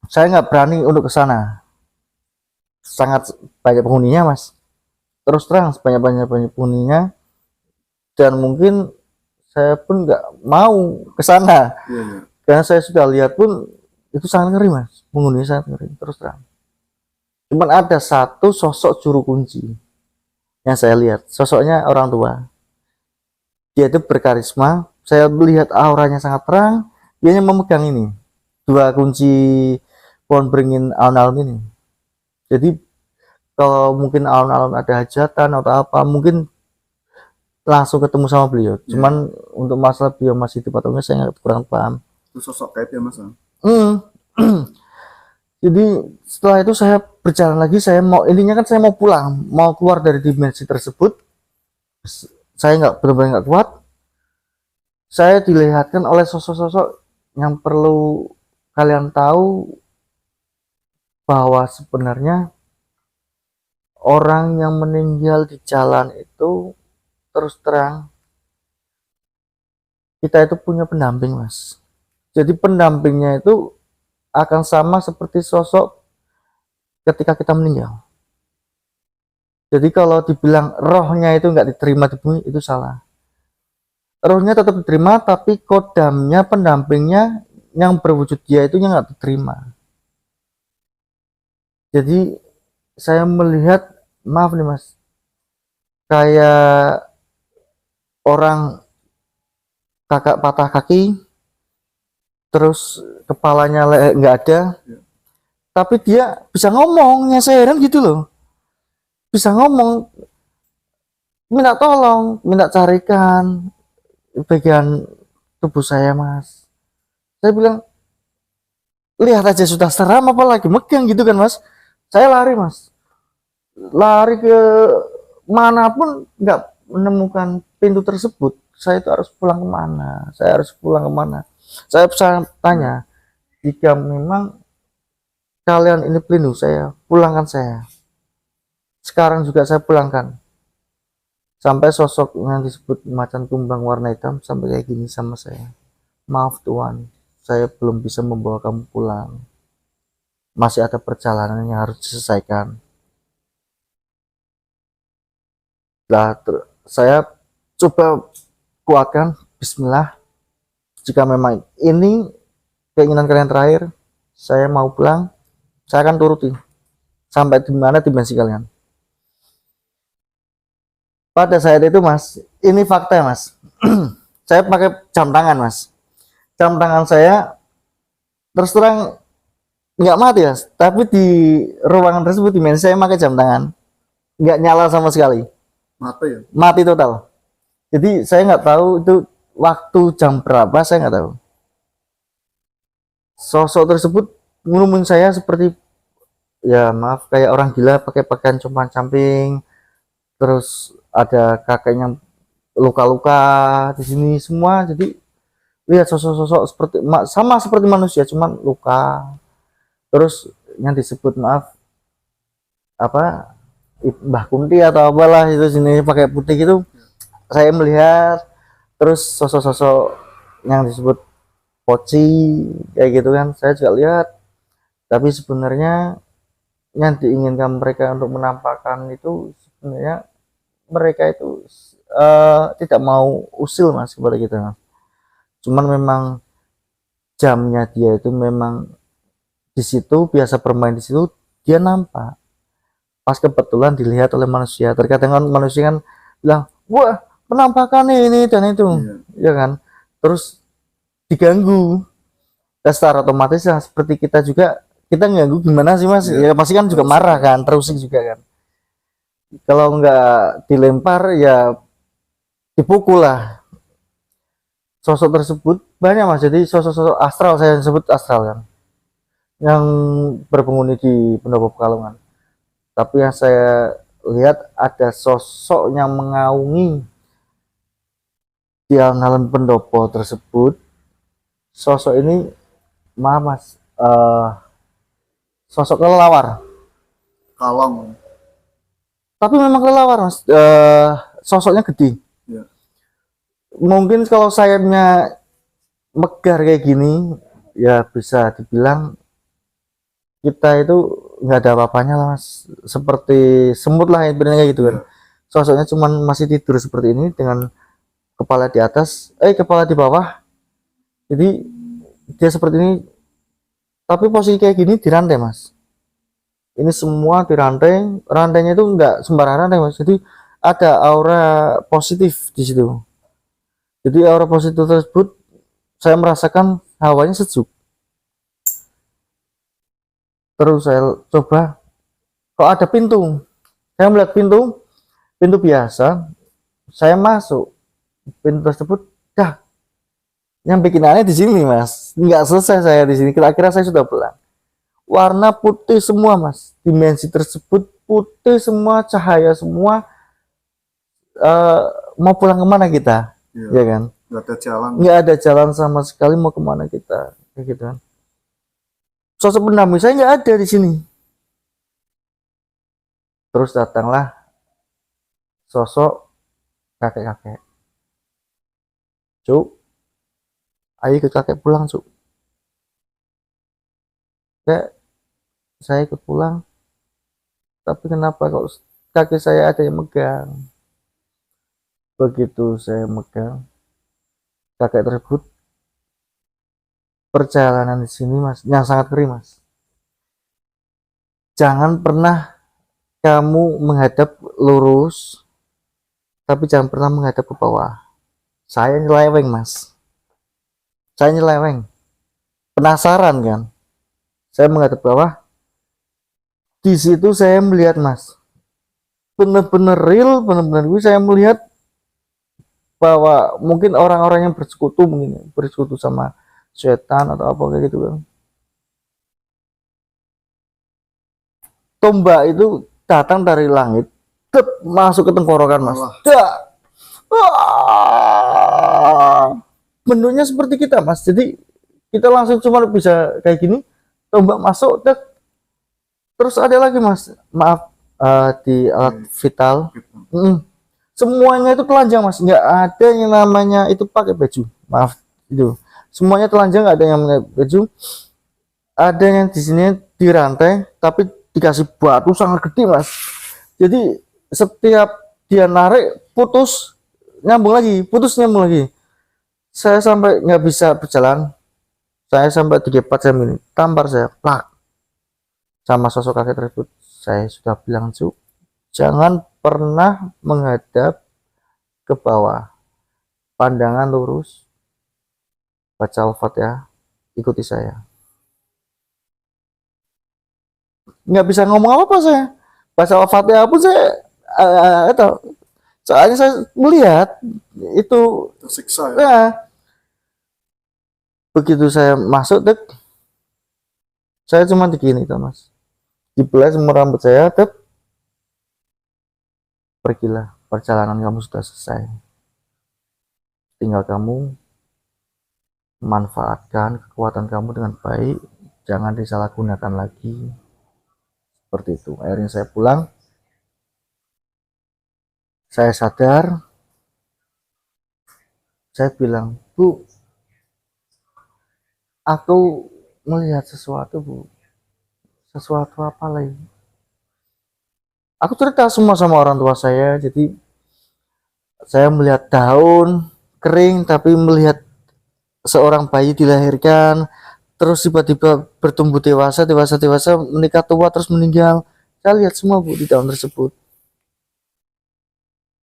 S1: saya nggak berani untuk ke sana. Sangat banyak penghuninya, Mas. Terus terang sebanyak penghuninya, dan mungkin saya pun nggak mau ke sana. Karena saya sudah lihat pun itu sangat ngeri, Mas. Penghuninya sangat ngeri, terus terang. Cuman ada satu sosok juru kunci yang saya lihat, sosoknya orang tua. Dia itu berkarisma, saya melihat auranya sangat terang. Dia yang memegang ini 2 kunci pohon beringin alun-alun ini. Jadi kalau mungkin alun-alun ada hajatan atau apa, mungkin langsung ketemu sama beliau. Cuman untuk masalah beliau masih hidup atau enggak, saya kurang paham.
S2: Itu sosok kayak dia, Mas.
S1: Jadi setelah itu saya berjalan lagi, saya mau, intinya kan saya mau pulang, mau keluar dari dimensi tersebut. Saya nggak, benar-benar nggak kuat. Saya dilihatkan oleh sosok-sosok yang perlu kalian tahu, bahwa sebenarnya orang yang meninggal di jalan itu, terus terang, kita itu punya pendamping, Mas. Jadi pendampingnya itu akan sama seperti sosok ketika kita meninggal. Jadi kalau dibilang rohnya itu nggak diterima di bumi, itu salah. Rohnya tetap diterima, tapi kodamnya, pendampingnya yang berwujud dia itu nggak diterima. Jadi saya melihat, maaf nih Mas, kayak orang kakak patah kaki, terus kepalanya nggak ada, tapi dia bisa ngomongnya, saya heran gitu loh. Bisa ngomong, minta tolong, minta carikan bagian tubuh saya, Mas. Saya bilang, lihat aja sudah seram, apalagi megang gitu kan, Mas. Saya lari, Mas. Lari ke manapun nggak menemukan pintu tersebut. Saya itu harus pulang kemana? Saya harus pulang kemana? Saya tanya, jika memang kalian ini pelindung saya, pulangkan saya. Sekarang juga saya pulangkan. Sampai sosok yang disebut macan tumbang warna hitam sampai kayak gini sama saya. Maaf Tuhan, saya belum bisa membawa kamu pulang. Masih ada perjalanan yang harus diselesaikan. Lah, saya coba kuatkan, Bismillah. Jika memang ini keinginan kalian terakhir, saya mau pulang, saya akan turuti. Sampai di mana dimensi kalian. Pada saat itu, Mas, ini fakta ya, Mas. Saya pakai jam tangan, Mas. Jam tangan saya terus terang nggak mati, Mas. Tapi di ruangan tersebut, dimensi saya pakai jam tangan, nggak nyala sama sekali.
S2: Mati ya?
S1: Mati total. Jadi saya nggak tahu itu waktu jam berapa, saya nggak tahu. Sosok tersebut ngurumin saya seperti, ya maaf, kayak orang gila pakai pakaian compang-camping. Terus ada kakeknya luka-luka di sini semua. Jadi lihat sosok-sosok seperti sama seperti manusia, cuman luka. Terus yang disebut, maaf, apa, Mbah Kunti atau apalah itu, sini pakai putih gitu. Saya melihat terus sosok-sosok yang disebut poci kayak gitu kan, saya juga lihat. Tapi sebenarnya yang diinginkan mereka untuk menampakkan itu, sebenarnya mereka itu tidak mau usil, Mas, kepada kita. Cuman memang jamnya dia itu memang di situ, biasa bermain di situ, dia nampak. Pas kebetulan dilihat oleh manusia. Terkadang kan manusia kan bilang, wah penampakan ini dan itu, ya kan. Terus diganggu, dan secara otomatis ya, seperti kita juga, kita ganggu gimana sih, Mas? Ya pasti kan juga marah kan, terusik juga kan. Kalau nggak dilempar ya dipukul lah. Sosok tersebut banyak, Mas. Jadi sosok-sosok astral, saya sebut astral kan, yang berpenghuni di Pendopo Pekalongan. Tapi yang saya lihat ada sosok yang mengaungi di alun-alun pendopo tersebut. Sosok ini, maaf Mas, sosok kelelawar.
S2: Kalong.
S1: Tapi memang kelelawar, Mas. Sosoknya gede.
S2: Ya.
S1: Mungkin kalau sayapnya megar kayak gini, ya bisa dibilang kita itu nggak ada apa-apanya lah, Mas. Seperti semut lah sebenarnya gitu kan. Sosoknya cuman masih tidur seperti ini dengan kepala di atas, kepala di bawah. Jadi dia seperti ini, tapi posisi kayak gini di rantai, Mas. Ini semua di rantai, rantainya itu enggak sembarang rantai, Mas. Jadi ada aura positif di situ. Jadi aura positif tersebut, saya merasakan hawanya sejuk. Terus saya coba, kok ada pintu. Saya melihat pintu biasa. Saya masuk pintu tersebut, dah. Yang bikin aneh di sini, Mas. Nggak selesai saya di sini. Kira-kira saya sudah pulang. warna putih semua mas, dimensi tersebut putih semua, cahaya semua. eh, Mau pulang kemana kita,
S2: Iya,
S1: ya kan?
S2: nggak ada jalan.
S1: Nggak ada jalan sama sekali, mau kemana kita, kayak gitu kan. Sosok pendamping saya nggak ada di sini. Terus datanglah sosok kakek-kakek. Cuk, ayo ikut kakek pulang, cuk. Kayak saya ikut pulang, tapi kenapa kok kaki saya ada yang megang? Begitu saya megang, kakek tersebut, perjalanan di sini mas, yang sangat ngeri mas. Jangan pernah kamu menghadap lurus, tapi jangan pernah menghadap ke bawah. Saya nyeleweng mas, saya nyeleweng. Penasaran kan? Saya menghadap bawah. Di situ saya melihat mas, benar-benar real, benar-benar saya melihat bahwa mungkin orang-orang yang bersekutu, mungkin bersekutu sama setan atau apa kayak gitu kan. Tombak itu datang dari langit, masuk ke tenggorokan mas. Bentuknya seperti kita mas, jadi kita langsung cuma bisa kayak gini, tombak masuk, terus ada lagi mas, maaf, di alat vital. Semuanya itu telanjang mas, nggak ada yang namanya itu pakai baju, maaf, itu semuanya telanjang, nggak ada yang pakai baju. Ada yang di sini dirantai tapi dikasih batu sangat gede mas, jadi setiap dia narik putus nyambung lagi, putus nyambung lagi. Saya sampai nggak bisa berjalan, saya sampai digepat, saya ini tampar, saya plak sama sosok kakek tersebut. Saya sudah bilang cuk, jangan pernah menghadap ke bawah, pandangan lurus, baca al-fatihah, ikuti saya. Nggak bisa ngomong apa saya, baca al-fatihah pun saya itu, soalnya saya melihat itu
S2: Tersiksa ya.
S1: ya. Begitu saya masuk dek, saya cuma begini tuh mas, dibelah semua rambut saya, dek, pergilah, perjalanan kamu sudah selesai, tinggal kamu manfaatkan kekuatan kamu dengan baik, jangan disalahgunakan lagi. Seperti itu. Akhirnya saya pulang, saya sadar, saya bilang, Bu, aku melihat sesuatu Bu, sesuatu apa lagi. Aku cerita semua sama orang tua saya, jadi saya melihat daun kering tapi melihat seorang bayi dilahirkan, terus tiba-tiba bertumbuh dewasa, dewasa menikah tua terus meninggal. Saya lihat semua Bu di daun tersebut.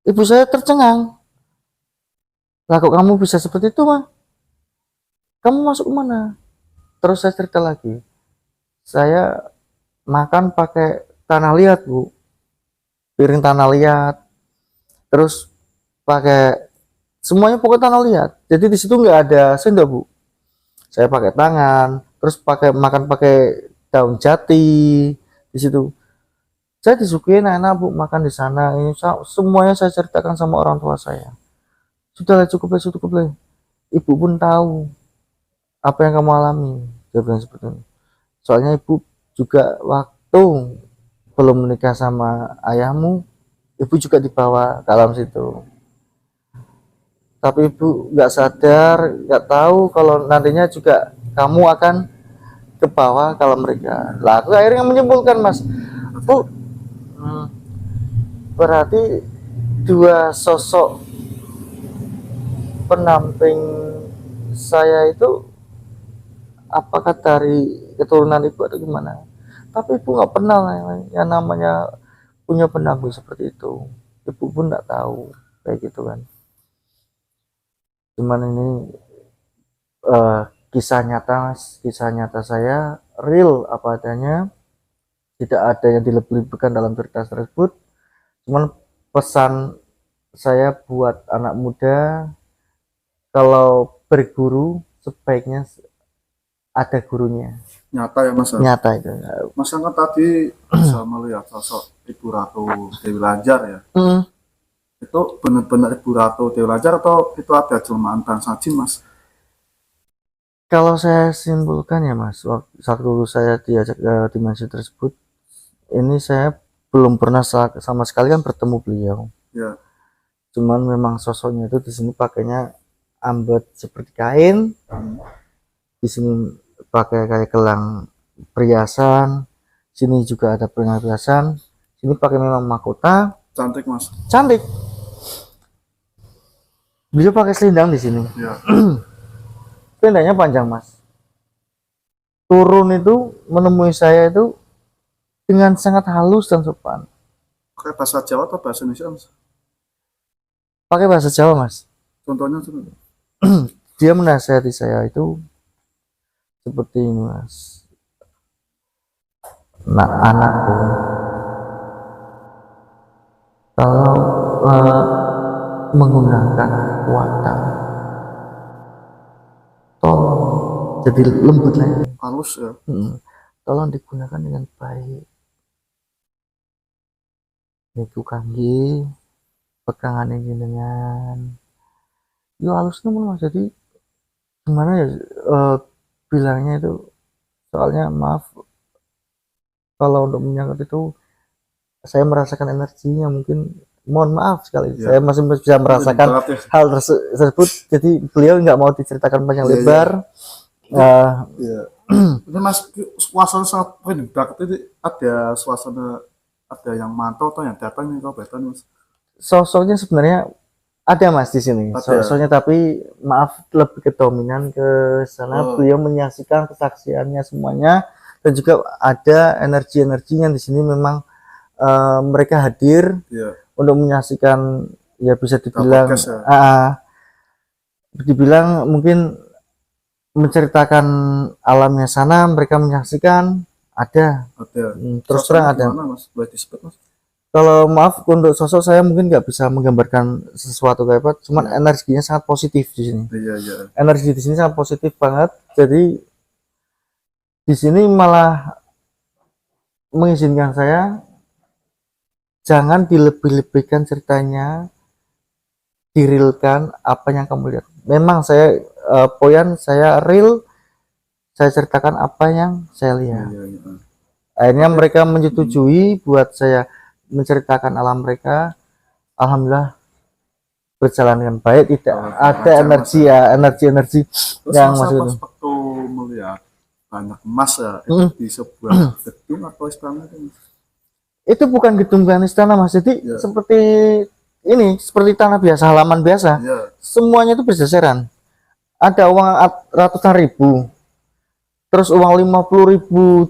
S1: Ibu saya tercengang, lah kok kamu bisa seperti itu mah, kamu masuk ke mana? Terus saya cerita lagi, saya makan pakai tanah liat Bu, piring tanah liat, terus pakai semuanya pokoknya tanah liat. Jadi di situ nggak ada sendok Bu, saya pakai tangan, terus pakai makan pakai daun jati di situ. Saya disuguhin enak Bu, makan di sana. Ini semuanya saya ceritakan sama orang tua saya. Sudahlah, cukup lah. Ibu pun tahu apa yang kamu alami. Dia bilang seperti itu. Soalnya ibu juga waktu belum menikah sama ayahmu, ibu juga dibawa ke alam situ. Tapi ibu nggak sadar, nggak tahu kalau nantinya juga kamu akan ke bawah kalau mereka. Lah aku akhirnya menyimpulkan mas, Bu, berarti dua sosok penamping saya itu apakah dari keturunan ibu atau gimana? Tapi ibu nggak pernah yang namanya punya pendamping seperti itu. Ibu pun nggak tahu kayak gitu kan. Cuman ini uh, kisah nyata mas, kisah nyata saya real apa adanya, tidak ada yang dilebih-lebihkan dalam cerita tersebut. Cuman pesan saya buat anak muda, kalau berguru sebaiknya ada gurunya,
S2: Nyata ya Mas.
S1: nyata itu.
S2: Mas kan tadi bisa melihat sosok Ibu Ratu Dewi Lanjar ya.
S1: Hmm,
S2: Itu benar-benar Ibu Ratu Dewi Lanjar atau itu ada jelmaan bangsa jin Mas?
S1: kalau saya simpulkan ya Mas, waktu saya diajak ke dimensi tersebut, ini saya belum pernah sama sekali kan bertemu beliau.
S2: Ya,
S1: Cuman memang sosoknya itu di sini pakainya ambet seperti kain, di sini pakai kayak gelang perhiasan, sini juga ada perhiasan, sini pakai memang mahkota,
S2: cantik Mas.
S1: cantik. Beliau pakai selendang di sini,
S2: Ya,
S1: selendangnya panjang Mas. Turun itu menemui saya itu dengan sangat halus dan sopan.
S2: pakai bahasa Jawa atau bahasa Indonesia Mas?
S1: Pakai bahasa Jawa Mas.
S2: Contohnya seperti
S1: Dia menasihati saya itu seperti ini Mas. Nah anakku, kalau menggunakan kekuatan, tolong jadi lembut lah ya.
S2: halus ya.
S1: Tolong digunakan dengan baik. Niku kangge pegangan ini dengan yo halus nemen Mas. Jadi gimana ya bilangnya itu, soalnya maaf kalau untuk menyangkut itu saya merasakan energinya, mungkin mohon maaf sekali
S2: Ya.
S1: saya masih bisa merasakan
S2: Berat ya.
S1: hal tersebut. Jadi beliau nggak mau diceritakan panjang
S2: Iya,
S1: lebar.
S2: Iya. Ini Mas suasana sangat banget ini, ada suasana, ada yang mantau atau yang datang nih kau beton Mas?
S1: Sosoknya sebenarnya ada Mas di sini,
S2: Ada.
S1: sosoknya, tapi maaf lebih ke dominan ke sana.
S2: Oh.
S1: Beliau menyaksikan kesaksiannya semuanya, dan juga ada energi-energinya di sini memang mereka hadir
S2: Iya.
S1: untuk menyaksikan, ya bisa dibilang
S2: podcast ya.
S1: dibilang mungkin menceritakan alamnya sana, mereka menyaksikan ada.
S2: Ada.
S1: Terus
S2: Sosoknya
S1: terang ada.
S2: gimana Mas? Boleh disebut Mas?
S1: Kalau maaf untuk sosok saya mungkin nggak bisa menggambarkan sesuatu kayak apa, cuman energinya sangat positif di sini.
S2: Iya, iya.
S1: Energi di sini sangat positif banget. Jadi di sini malah mengizinkan saya jangan dilebih-lebihkan ceritanya, dirilkan apa yang kamu lihat. Memang saya poyan, saya real, saya ceritakan apa yang saya lihat.
S2: Iya, iya.
S1: Akhirnya mereka menyetujui buat saya menceritakan alam mereka. Alhamdulillah berjalan dengan baik, tidak ada energi ya, energi
S2: Terus
S1: yang
S2: Mas
S1: masuk
S2: pas
S1: itu.
S2: waktu melihat banyak emas ya, itu di sebuah gedung atau istana kan?
S1: Itu bukan gedung bukan istana Mas, jadi
S2: Ya.
S1: seperti ini, seperti tanah biasa, halaman biasa.
S2: Iya.
S1: Semuanya itu berjejeran. Ada uang ratusan ribu, terus uang 50.000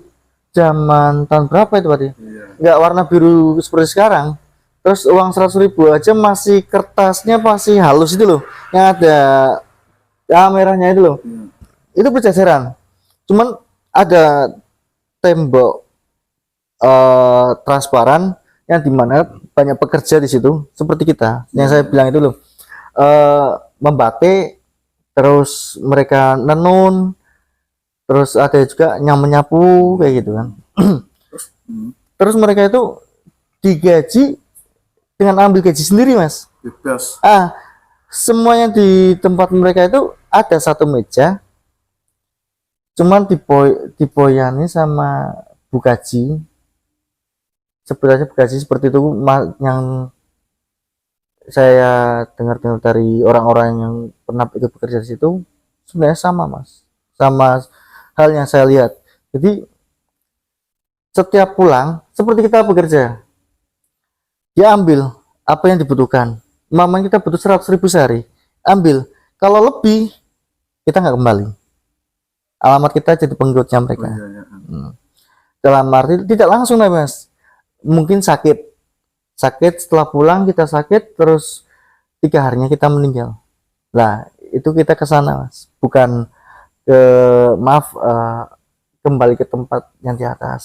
S1: zaman tahun berapa itu tadi?
S2: Iya.
S1: Nggak warna biru seperti sekarang. Terus uang 100.000 aja masih kertasnya masih halus itu loh, yang ada merahnya itu loh.
S2: Iya.
S1: Itu berjejeran. Cuman ada tembok transparan yang dimana banyak pekerja di situ seperti kita. Yang saya bilang itu loh, membatik, terus mereka nenun, terus ada juga yang menyapu kayak gitu kan. Terus mereka itu digaji dengan ambil gaji sendiri Mas.
S2: Bebas.
S1: Semuanya di tempat mereka itu ada satu meja, cuman diboyani sama Bu Gaji, sebenarnya Bu Gaji seperti itu yang saya dengar dari orang-orang yang pernah ikut bekerja di situ. Sebenarnya sama Mas, sama hal yang saya lihat. Jadi setiap pulang seperti kita bekerja, dia ambil apa yang dibutuhkan. Mamanya kita butuh 100.000 sehari, ambil. Kalau lebih kita nggak kembali, alamat kita jadi pengikutnya mereka.
S2: Oh, iya, iya.
S1: Dalam arti tidak langsung lah Mas, mungkin sakit setelah pulang kita sakit, terus 3 harinya kita meninggal. Nah itu kita ke sana Mas, bukan ke maaf kembali ke tempat yang di atas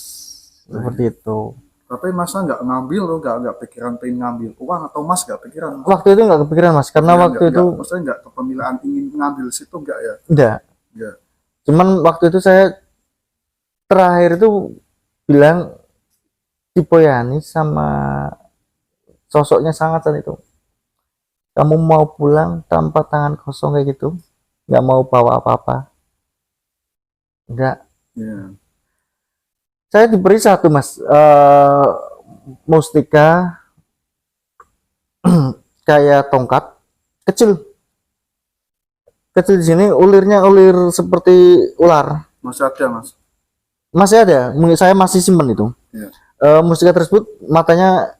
S1: seperti itu.
S2: Tapi Masnya nggak ngambil loh, nggak pikiran pengen ngambil uang atau emas, nggak pikiran?
S1: Waktu itu nggak kepikiran Mas, karena
S2: Ya,
S1: waktu itu
S2: maksudnya nggak kepemilikan ingin ngambil situ nggak ya?
S1: enggak.
S2: Ya.
S1: Cuman waktu itu saya terakhir itu bilang dipoyani sama sosoknya sangat saat itu. Kamu mau pulang tanpa tangan kosong kayak gitu? Nggak mau bawa apa-apa? Enggak.
S2: Iya.
S1: Saya diberi satu mas, mustika kayak tongkat kecil. Kecil di sini ulirnya ulir seperti ular.
S2: Masih ada mas.
S1: Masih ada, saya masih simpen itu.
S2: Iya.
S1: Mustika tersebut matanya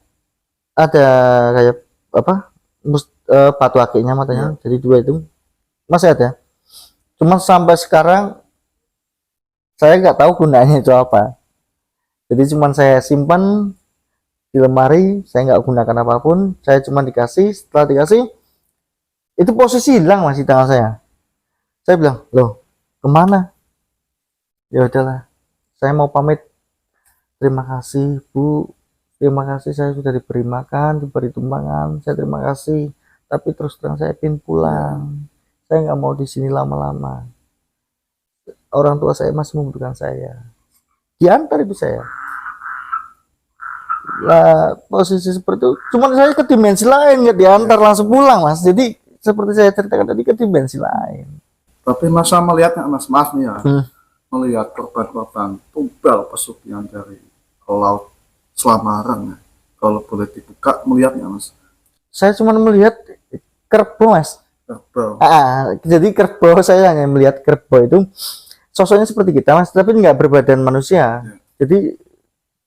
S1: ada kayak apa? Batu akiknya matanya, jadi dua itu masih ada. Cuma sampai sekarang saya nggak tahu gunanya itu apa. Jadi cuman saya simpan di lemari, saya nggak gunakan apapun. Saya cuma dikasih, setelah dikasih itu posisi hilang masih tangan saya. Saya bilang, loh kemana? Ya udahlah, saya mau pamit. Terima kasih Bu, terima kasih saya sudah diberi makan, diberi tumpangan, saya terima kasih. Tapi terus terang saya ingin pulang. Saya nggak mau di sini lama-lama. Orang tua saya masih membutuhkan saya. Diantar itu saya. Lah posisi seperti itu, cuman saya ke dimensi lain, nggak diantar langsung pulang mas. Jadi seperti saya ceritakan tadi, ke dimensi lain.
S2: Tapi masa melihatnya mas, maaf nih ya, melihat korban-korban tumbal pesugihan dari Laut Selamaran ya, kalau boleh dibuka melihatnya mas.
S1: Saya cuma melihat kerbau mas.
S2: Kerbau.
S1: Jadi kerbau, saya hanya melihat kerbau itu sosoknya seperti kita mas, tapi nggak berbadan manusia. Jadi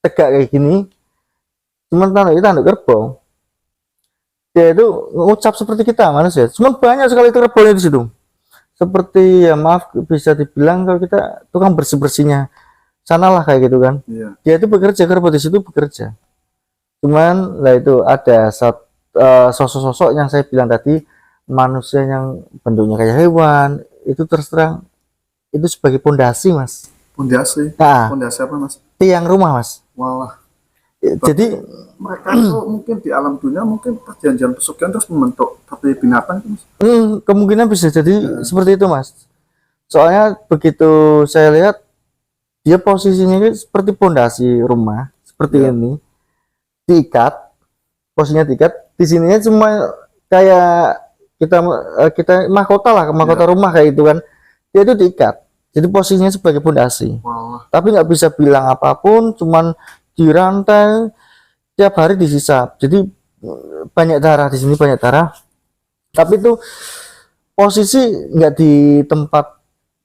S1: tegak kayak gini, cuman tanduk kerbau. Dia itu ngucap seperti kita manusia. Cuman banyak sekali kerbau di situ. Seperti ya maaf bisa dibilang kalau kita tukang bersih-bersihnya sanalah kayak gitu kan. Dia itu bekerja, kerbau di situ bekerja. Cuman lah itu ada sosok-sosok yang saya bilang tadi, manusia yang bentuknya kayak hewan, itu terus terang itu sebagai pondasi mas.
S2: Pondasi? Pondasi apa mas?
S1: Tiang rumah mas.
S2: Walah.
S1: Jadi
S2: mereka itu mungkin di alam dunia mungkin perjanjian pesugihan terus membentuk seperti binatang mas.
S1: Kemungkinan bisa jadi seperti itu mas. Soalnya begitu saya lihat dia posisinya seperti pondasi rumah seperti ini, diikat, posisinya diikat. Di sininya cuma kayak kita mahkota lah, mahkota rumah kayak itu kan. Dia itu diikat. Jadi posisinya sebagai pondasi. Tapi nggak bisa bilang apapun, cuman dirantai tiap hari disisap. Jadi banyak darah di sini, banyak darah. Tapi itu posisi nggak di tempat,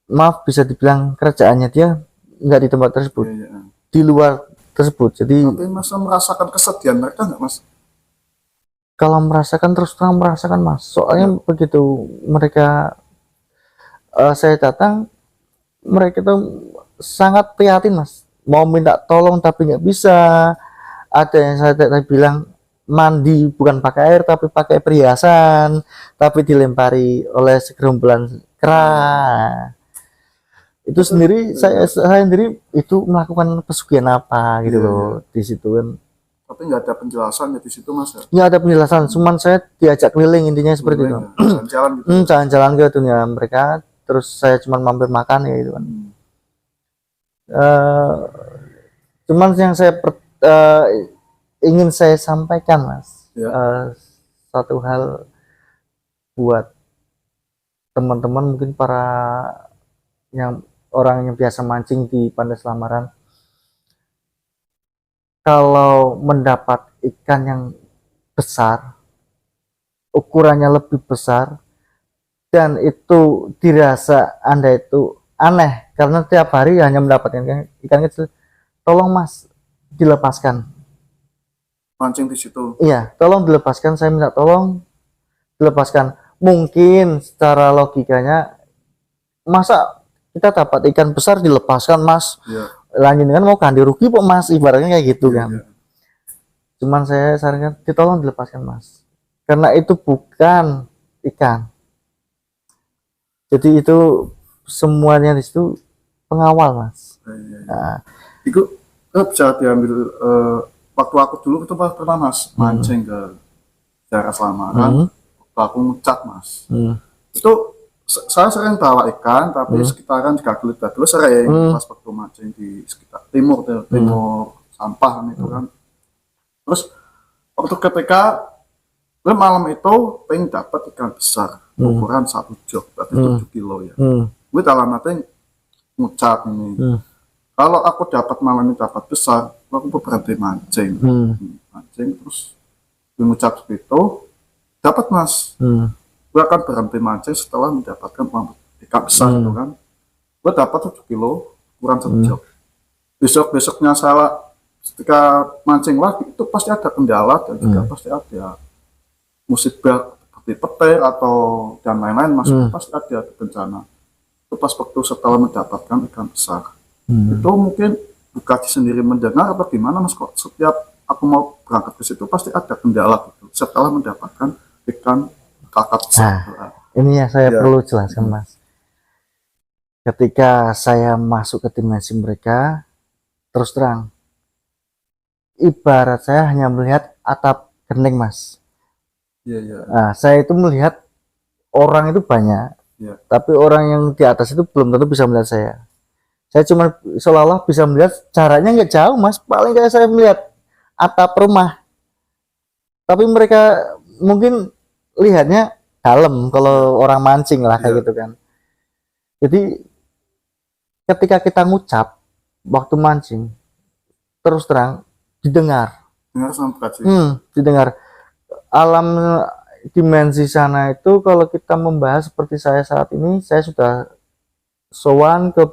S1: maaf bisa dibilang kerajaannya, dia nggak di tempat tersebut, di luar tersebut. Jadi
S2: tapi mas merasakan kesedihan mereka nggak mas?
S1: Kalau merasakan, terus terang merasakan mas. Soalnya begitu mereka saya datang, mereka itu sangat prihatin mas. Mau minta tolong tapi nggak bisa. Ada yang saya bilang mandi bukan pakai air tapi pakai perhiasan, tapi dilempari oleh segerombolan kera. Itu sendiri saya sendiri itu melakukan pesugihan apa gitu loh di situ kan.
S2: Tapi nggak ada penjelasan di situ mas ya?
S1: Nggak ada penjelasan, cuman saya diajak keliling, intinya seperti itu.
S2: Jalan-jalan gitu.
S1: Jalan-jalan ke dunia mereka, terus saya cuman mampir makan ya gitu kan. Cuman yang saya ingin saya sampaikan mas, satu hal buat teman-teman, mungkin para yang orang yang biasa mancing di Pantai Selamaran, kalau mendapat ikan yang besar, ukurannya lebih besar, dan itu dirasa Anda itu aneh karena tiap hari hanya mendapatkan ikan kecil, tolong mas dilepaskan.
S2: Mancing di situ?
S1: Iya, tolong dilepaskan, saya minta tolong dilepaskan. Mungkin secara logikanya, masa kita dapat ikan besar dilepaskan mas, lanjut kan mau ganti rugi kok mas, ibaratnya kayak gitu kan. Cuman saya sarankan ditolong dilepaskan mas, karena itu bukan ikan. Jadi itu semuanya di situ pengawal mas. Nah,
S2: itu bisa diambil waktu aku dulu itu pernah mas mancing ke daerah Selamaran, waktu aku ngecat mas. Itu Saya sering bawa ikan, tapi sekitaran juga gelut dulu sering pas waktu mancing di sekitar timur timur sampah itu kan. Terus waktu ketika malam itu pengen dapat ikan besar ukuran 1 jok, berarti 7 kilo ya. Gue dalam hati ngucap ini, kalau aku dapat malam ini dapat besar, aku berhenti mancing. Mancing terus gue ngucap segitu, dapat mas. Gue akan berhenti mancing setelah mendapatkan ikan besar itu kan. Gue dapat 7 kilo kurang 1 jok. Besoknya salah ketika mancing lagi itu pasti ada kendala dan juga pasti ada musibah seperti petir atau dan lain-lain mas, pasti ada bencana. Itu pas waktu setelah mendapatkan ikan besar. Itu mungkin Bukaji sendiri mendengar atau gimana mas, kok setiap aku mau berangkat ke situ pasti ada kendala gitu setelah mendapatkan ikan kakap besar.
S1: Ini ya saya perlu jelaskan mas. Ketika saya masuk ke dimensi mereka, terus terang, ibarat saya hanya melihat atap genteng mas. Nah, saya itu melihat orang itu banyak, tapi orang yang di atas itu belum tentu bisa melihat saya. Saya cuma seolah-olah bisa melihat, caranya nggak jauh mas, paling kayak saya melihat atap rumah. Tapi mereka mungkin lihatnya dalam kalau orang mancing lah kayak gitu kan. Jadi ketika kita ngucap waktu mancing, terus terang didengar didengar. Alam dimensi sana itu kalau kita membahas seperti saya saat ini, saya sudah sowan ke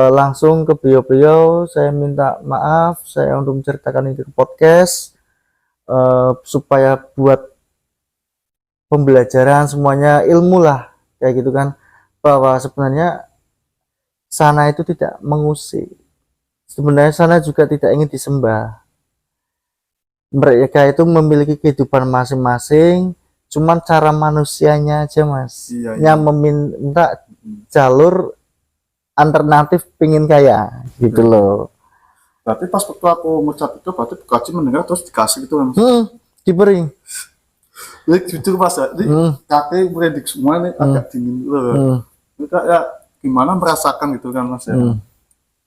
S1: langsung ke beliau-beliau, saya minta maaf saya untuk menceritakan ini ke podcast supaya buat pembelajaran semuanya, ilmu lah kayak gitu kan, bahwa sebenarnya sana itu tidak mengusik, sebenarnya sana juga tidak ingin disembah. Mereka itu memiliki kehidupan masing-masing, cuman cara manusianya aja mas yang meminta jalur alternatif pingin kaya gitu loh.
S2: Berarti pas waktu aku ngucap itu berarti Bukaji mendengar terus dikasih gitu kan?
S1: Diberi.
S2: Ini jujur mas ya, ini kaki meredik semua ini agak dingin loh. Ini kayak gimana merasakan gitu kan mas ya.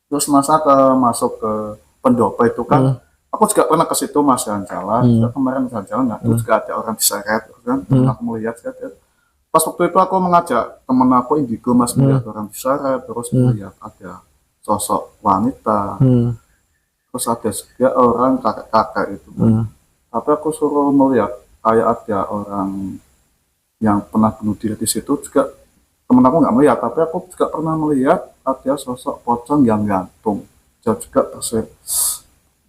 S2: Terus masa masuk ke pendopo itu kan, aku juga pernah ke situ mas jalan-jalan. Kemarin jalan-jalan nggak, terus juga ada orang diseret kan, aku melihat pas waktu itu aku mengajak temen aku indigo mas, melihat orang diseret, terus melihat ada sosok wanita, terus ada juga orang kakek-kakek itu kan. Tapi aku suruh melihat kayak ada orang yang pernah bunuh diri di situ juga, temen aku nggak melihat, tapi aku juga pernah melihat ada sosok pocong yang gantung jauh juga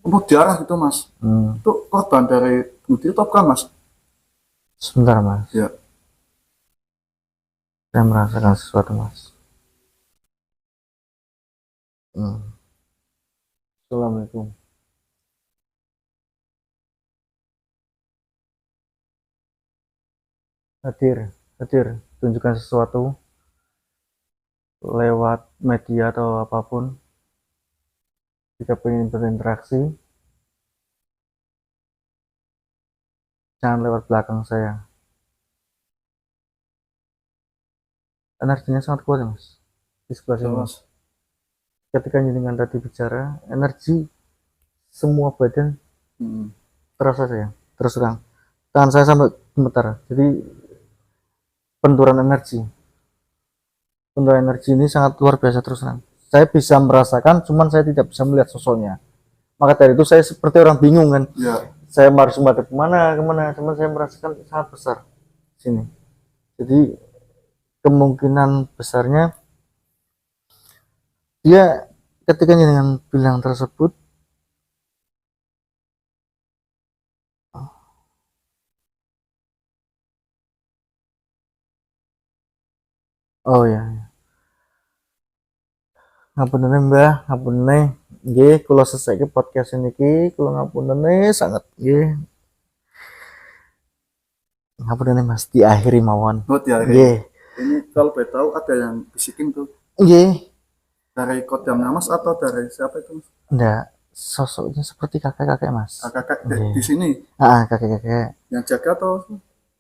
S2: penuh darah gitu mas. Itu korban dari bunuh diri atau bukan mas?
S1: Sebentar mas, saya merasakan sesuatu mas. Assalamualaikum. Hadir, tunjukkan sesuatu lewat media atau apapun. Jika ingin berinteraksi, jangan lewat belakang saya. Energinya sangat kuat ya mas, di sebelah sini mas. Ketika jenengan tadi bicara, energi semua badan terasa saya, terus terang. Tangan saya sampai gemetar. Jadi benturan energi ini sangat luar biasa terus terang. Saya bisa merasakan, cuman saya tidak bisa melihat sosoknya. Maka dari itu saya seperti orang bingung kan. Saya harus menghadap kemana, cuman saya merasakan sangat besar sini. Jadi kemungkinan besarnya dia ketika dengan bilang tersebut, oh ya, ngapunten mbah, ngapunten nggih, kula selesai podcast niki, kula ngapunten sangat nggih. Ngapunten mas, diakhiri mawon.
S2: Nggih. Ini kalau boleh tahu ada yang bisikin tuh.
S1: Nggih.
S2: Dari kodamnya mas atau dari siapa itu mas?
S1: Enggak, sosoknya seperti kakek-kakek mas.
S2: Kakek di sini?
S1: Kakek-kakek.
S2: Yang jaga atau?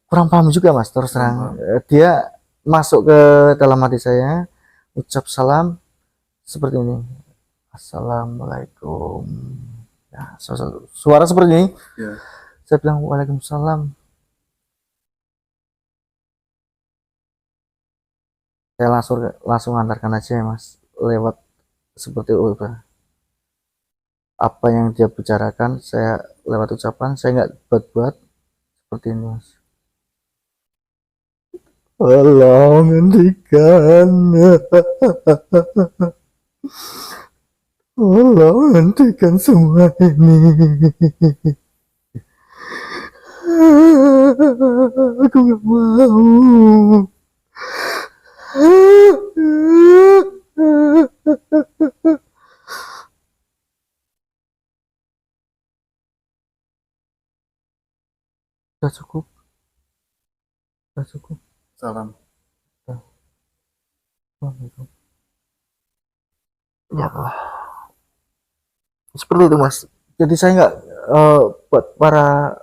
S1: Kurang paham juga mas, terus terang. Dia masuk ke dalam hati saya, ucap salam seperti ini. Assalamualaikum. Ya, suara seperti ini.
S2: Ya.
S1: Saya bilang waalaikumsalam. Saya langsung antarkan aja ya mas, lewat seperti itu. Apa yang dia bicarakan saya lewat ucapan, saya nggak buat-buat seperti ini mas. Tolong hentikan, tolong hentikan semua ini. Aku nggak mau. Sudah cukup, sudah cukup.
S2: Salam.
S1: Ya Allah. Seperti itu mas. Jadi saya nggak buat para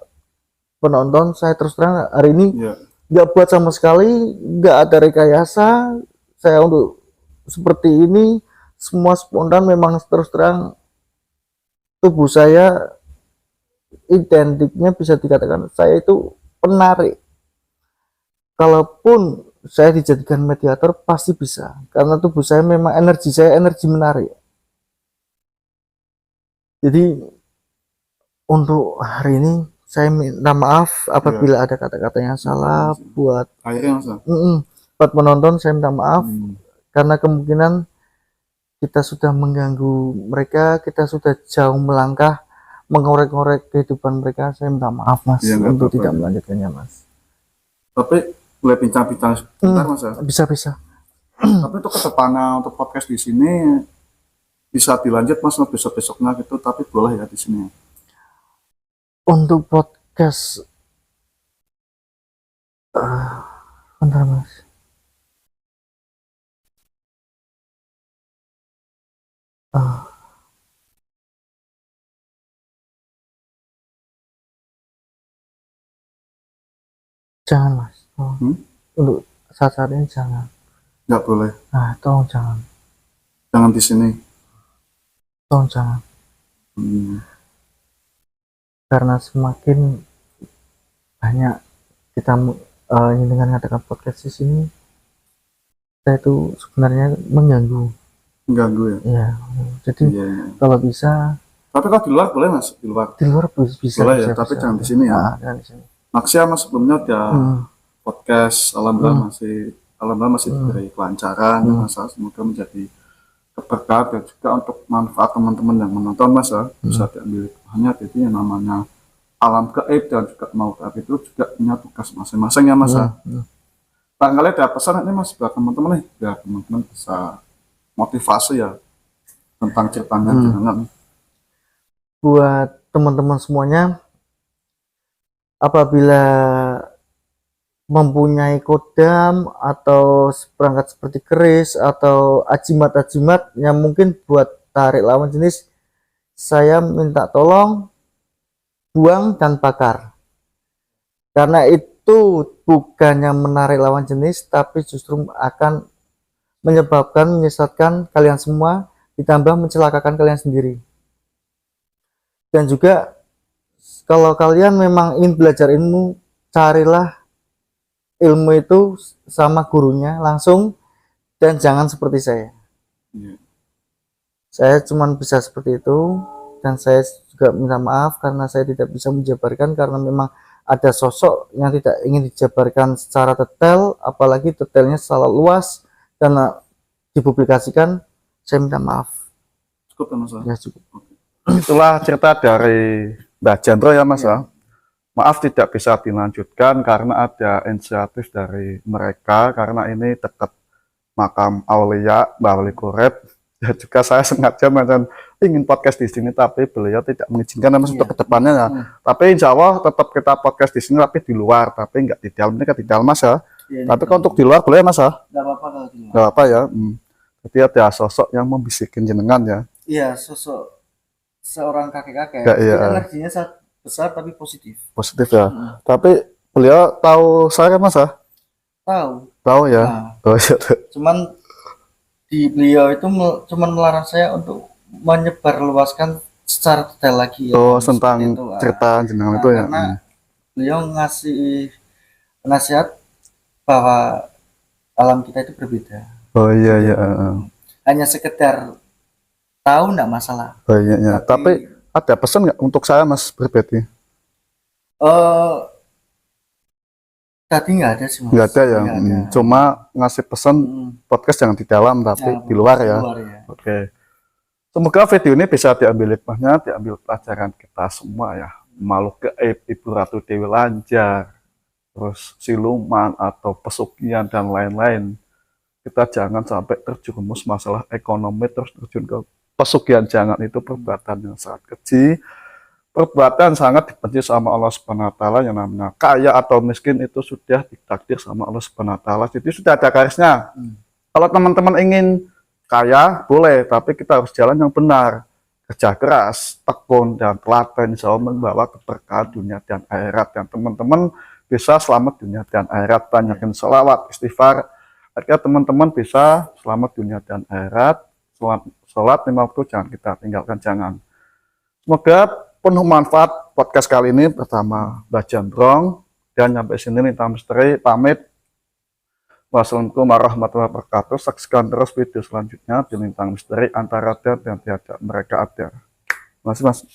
S1: penonton, saya terus terang hari ini
S2: Ya.
S1: nggak buat sama sekali, nggak ada rekayasa. Saya untuk seperti ini semua spontan, memang terus terang tubuh saya identiknya bisa dikatakan saya itu penarik. Kalaupun saya dijadikan mediator pasti bisa, karena tubuh saya memang energi saya energi menarik. Jadi untuk hari ini saya minta maaf apabila ada kata-kata yang salah buat
S2: Akhirnya mas.
S1: buat penonton. Saya minta maaf karena kemungkinan kita sudah mengganggu mereka, kita sudah jauh melangkah mengorek-ngorek kehidupan mereka. Saya minta maaf mas
S2: Ya,
S1: untuk
S2: apa-apa.
S1: tidak melanjutkannya mas.
S2: Tapi boleh bincang-bincang sebentar mas ya.
S1: Bisa.
S2: Tapi untuk kedepannya untuk podcast di sini bisa dilanjut mas besok-besoknya gitu, tapi boleh ya di sini.
S1: Untuk podcast bentar mas. Jangan mas. Untuk saat ini jangan.
S2: Nggak boleh.
S1: Nah, tolong jangan.
S2: Jangan di sini.
S1: Tolong jangan. Karena semakin banyak kita ingin mengadakan podcast di sini, saya itu sebenarnya mengganggu
S2: ya.
S1: Iya. Jadi kalau bisa.
S2: Tapi kalau di luar boleh mas, di luar
S1: bisa
S2: boleh ya, tapi jangan di sini ya.
S1: Jangan di sini.
S2: Maksudnya mas sebelumnya udah podcast, alhamdulillah masih diberi kelancaran ya mas, semoga menjadi keberkahan dan juga untuk manfaat teman-teman yang menonton mas ya, bisa diambil hanya. Jadi yang namanya alam gaib dan juga mau gaib itu juga punya tugas masing-masing ya mas ya. Barangkali ada pesan ini mas buat teman-teman nih, biar teman-teman bisa motivasi ya tentang ceritanya jenengan.
S1: Buat teman-teman semuanya, apabila mempunyai kodam atau perangkat seperti keris atau ajimat-ajimat yang mungkin buat tarik lawan jenis, saya minta tolong buang dan bakar, karena itu bukannya menarik lawan jenis, tapi justru akan menyesatkan kalian semua, ditambah mencelakakan kalian sendiri. Dan juga kalau kalian memang ingin belajar ilmu, carilah ilmu itu sama gurunya langsung, dan jangan seperti saya. Saya cuma bisa seperti itu, dan saya juga minta maaf karena saya tidak bisa menjabarkan, karena memang ada sosok yang tidak ingin dijabarkan secara detail, apalagi detailnya salah luas karena dipublikasikan. Saya minta maaf.
S2: Cukup mas
S1: ya? Cukup.
S2: Itulah cerita dari Mbah Jandro ya mas ya. Maaf tidak bisa dilanjutkan karena ada inisiatif dari mereka, karena ini dekat makam Aulia Mbah Wali Kurep. Ya juga saya sengaja macam ingin podcast di sini, tapi beliau tidak mengizinkan mas untuk kedepannya ya. Tapi insya Allah tetap kita podcast di sini, tapi di luar, tapi nggak di dalam. Ini kan di dalam mas ya. Tapi kalau untuk di luar boleh mas ya?
S1: Nggak apa-apa kalau di luar.
S2: Nggak apa ya. Jadi ada sosok yang membisikin jenengan ya.
S1: Iya, sosok seorang kakek-kakek.
S2: Iya.
S1: Energinya sangat besar tapi positif.
S2: Positif ya. Tapi beliau tahu saya mas ya?
S1: Tahu.
S2: Tahu ya.
S1: Nah,
S2: Oh iya.
S1: cuman di beliau itu cuman melarang saya untuk menyebarluaskan secara detail lagi ya,
S2: Oh,
S1: yang seperti
S2: tentang
S1: itu.
S2: cerita jenengan
S1: Nah,
S2: itu ya.
S1: karena beliau ngasih nasihat bahwa alam kita itu berbeda
S2: Oh iya
S1: gitu.
S2: iya.
S1: Hanya sekedar tahu nggak masalah,
S2: Oh iya iya. Tapi
S1: tapi
S2: ada pesan nggak untuk saya Mas Pribadi?
S1: eh tadi nggak ada sih
S2: Nggak
S1: mas,
S2: ada ya.
S1: nggak ada.
S2: Cuma ngasih pesan
S1: Mm,
S2: podcast jangan di dalam tapi
S1: nah,
S2: di luar
S1: di
S2: ya.
S1: luar ya.
S2: Oke. Semoga video ini bisa diambil hikmahnya, diambil pelajaran kita semua ya. Makhluk gaib, Ibu Ratu Dewi Lanjar, terus siluman atau pesugihan dan lain-lain. Kita jangan sampai terjerumus masalah ekonomi terus terjun ke pesugihan. Jangan, itu perbuatan yang sangat keji, perbuatan sangat dibenci sama Allah Subhanahu wa taala. Yang namanya kaya atau miskin itu sudah ditakdir sama Allah Subhanahu wa taala. Jadi sudah ada garisnya. Kalau teman-teman ingin kaya boleh, tapi kita harus jalan yang benar, kerja keras, tekun dan telaten, insya Allah membawa keberkahan dunia dan akhirat. Dan teman-teman bisa selamat dunia dan akhirat. Banyakin selawat, istighfar, agar teman-teman bisa selamat dunia dan akhirat. Sholat 5 waktu jangan kita tinggalkan, jangan. Semoga penuh manfaat podcast kali ini bersama Mbah Jambrong. Dan sampai sini Lintang Misteri pamit. Wassalamualaikum warahmatullahi wabarakatuh. Saksikan terus video selanjutnya di Lintang Misteri, antara ada dan tiada mereka ada. Masih mas.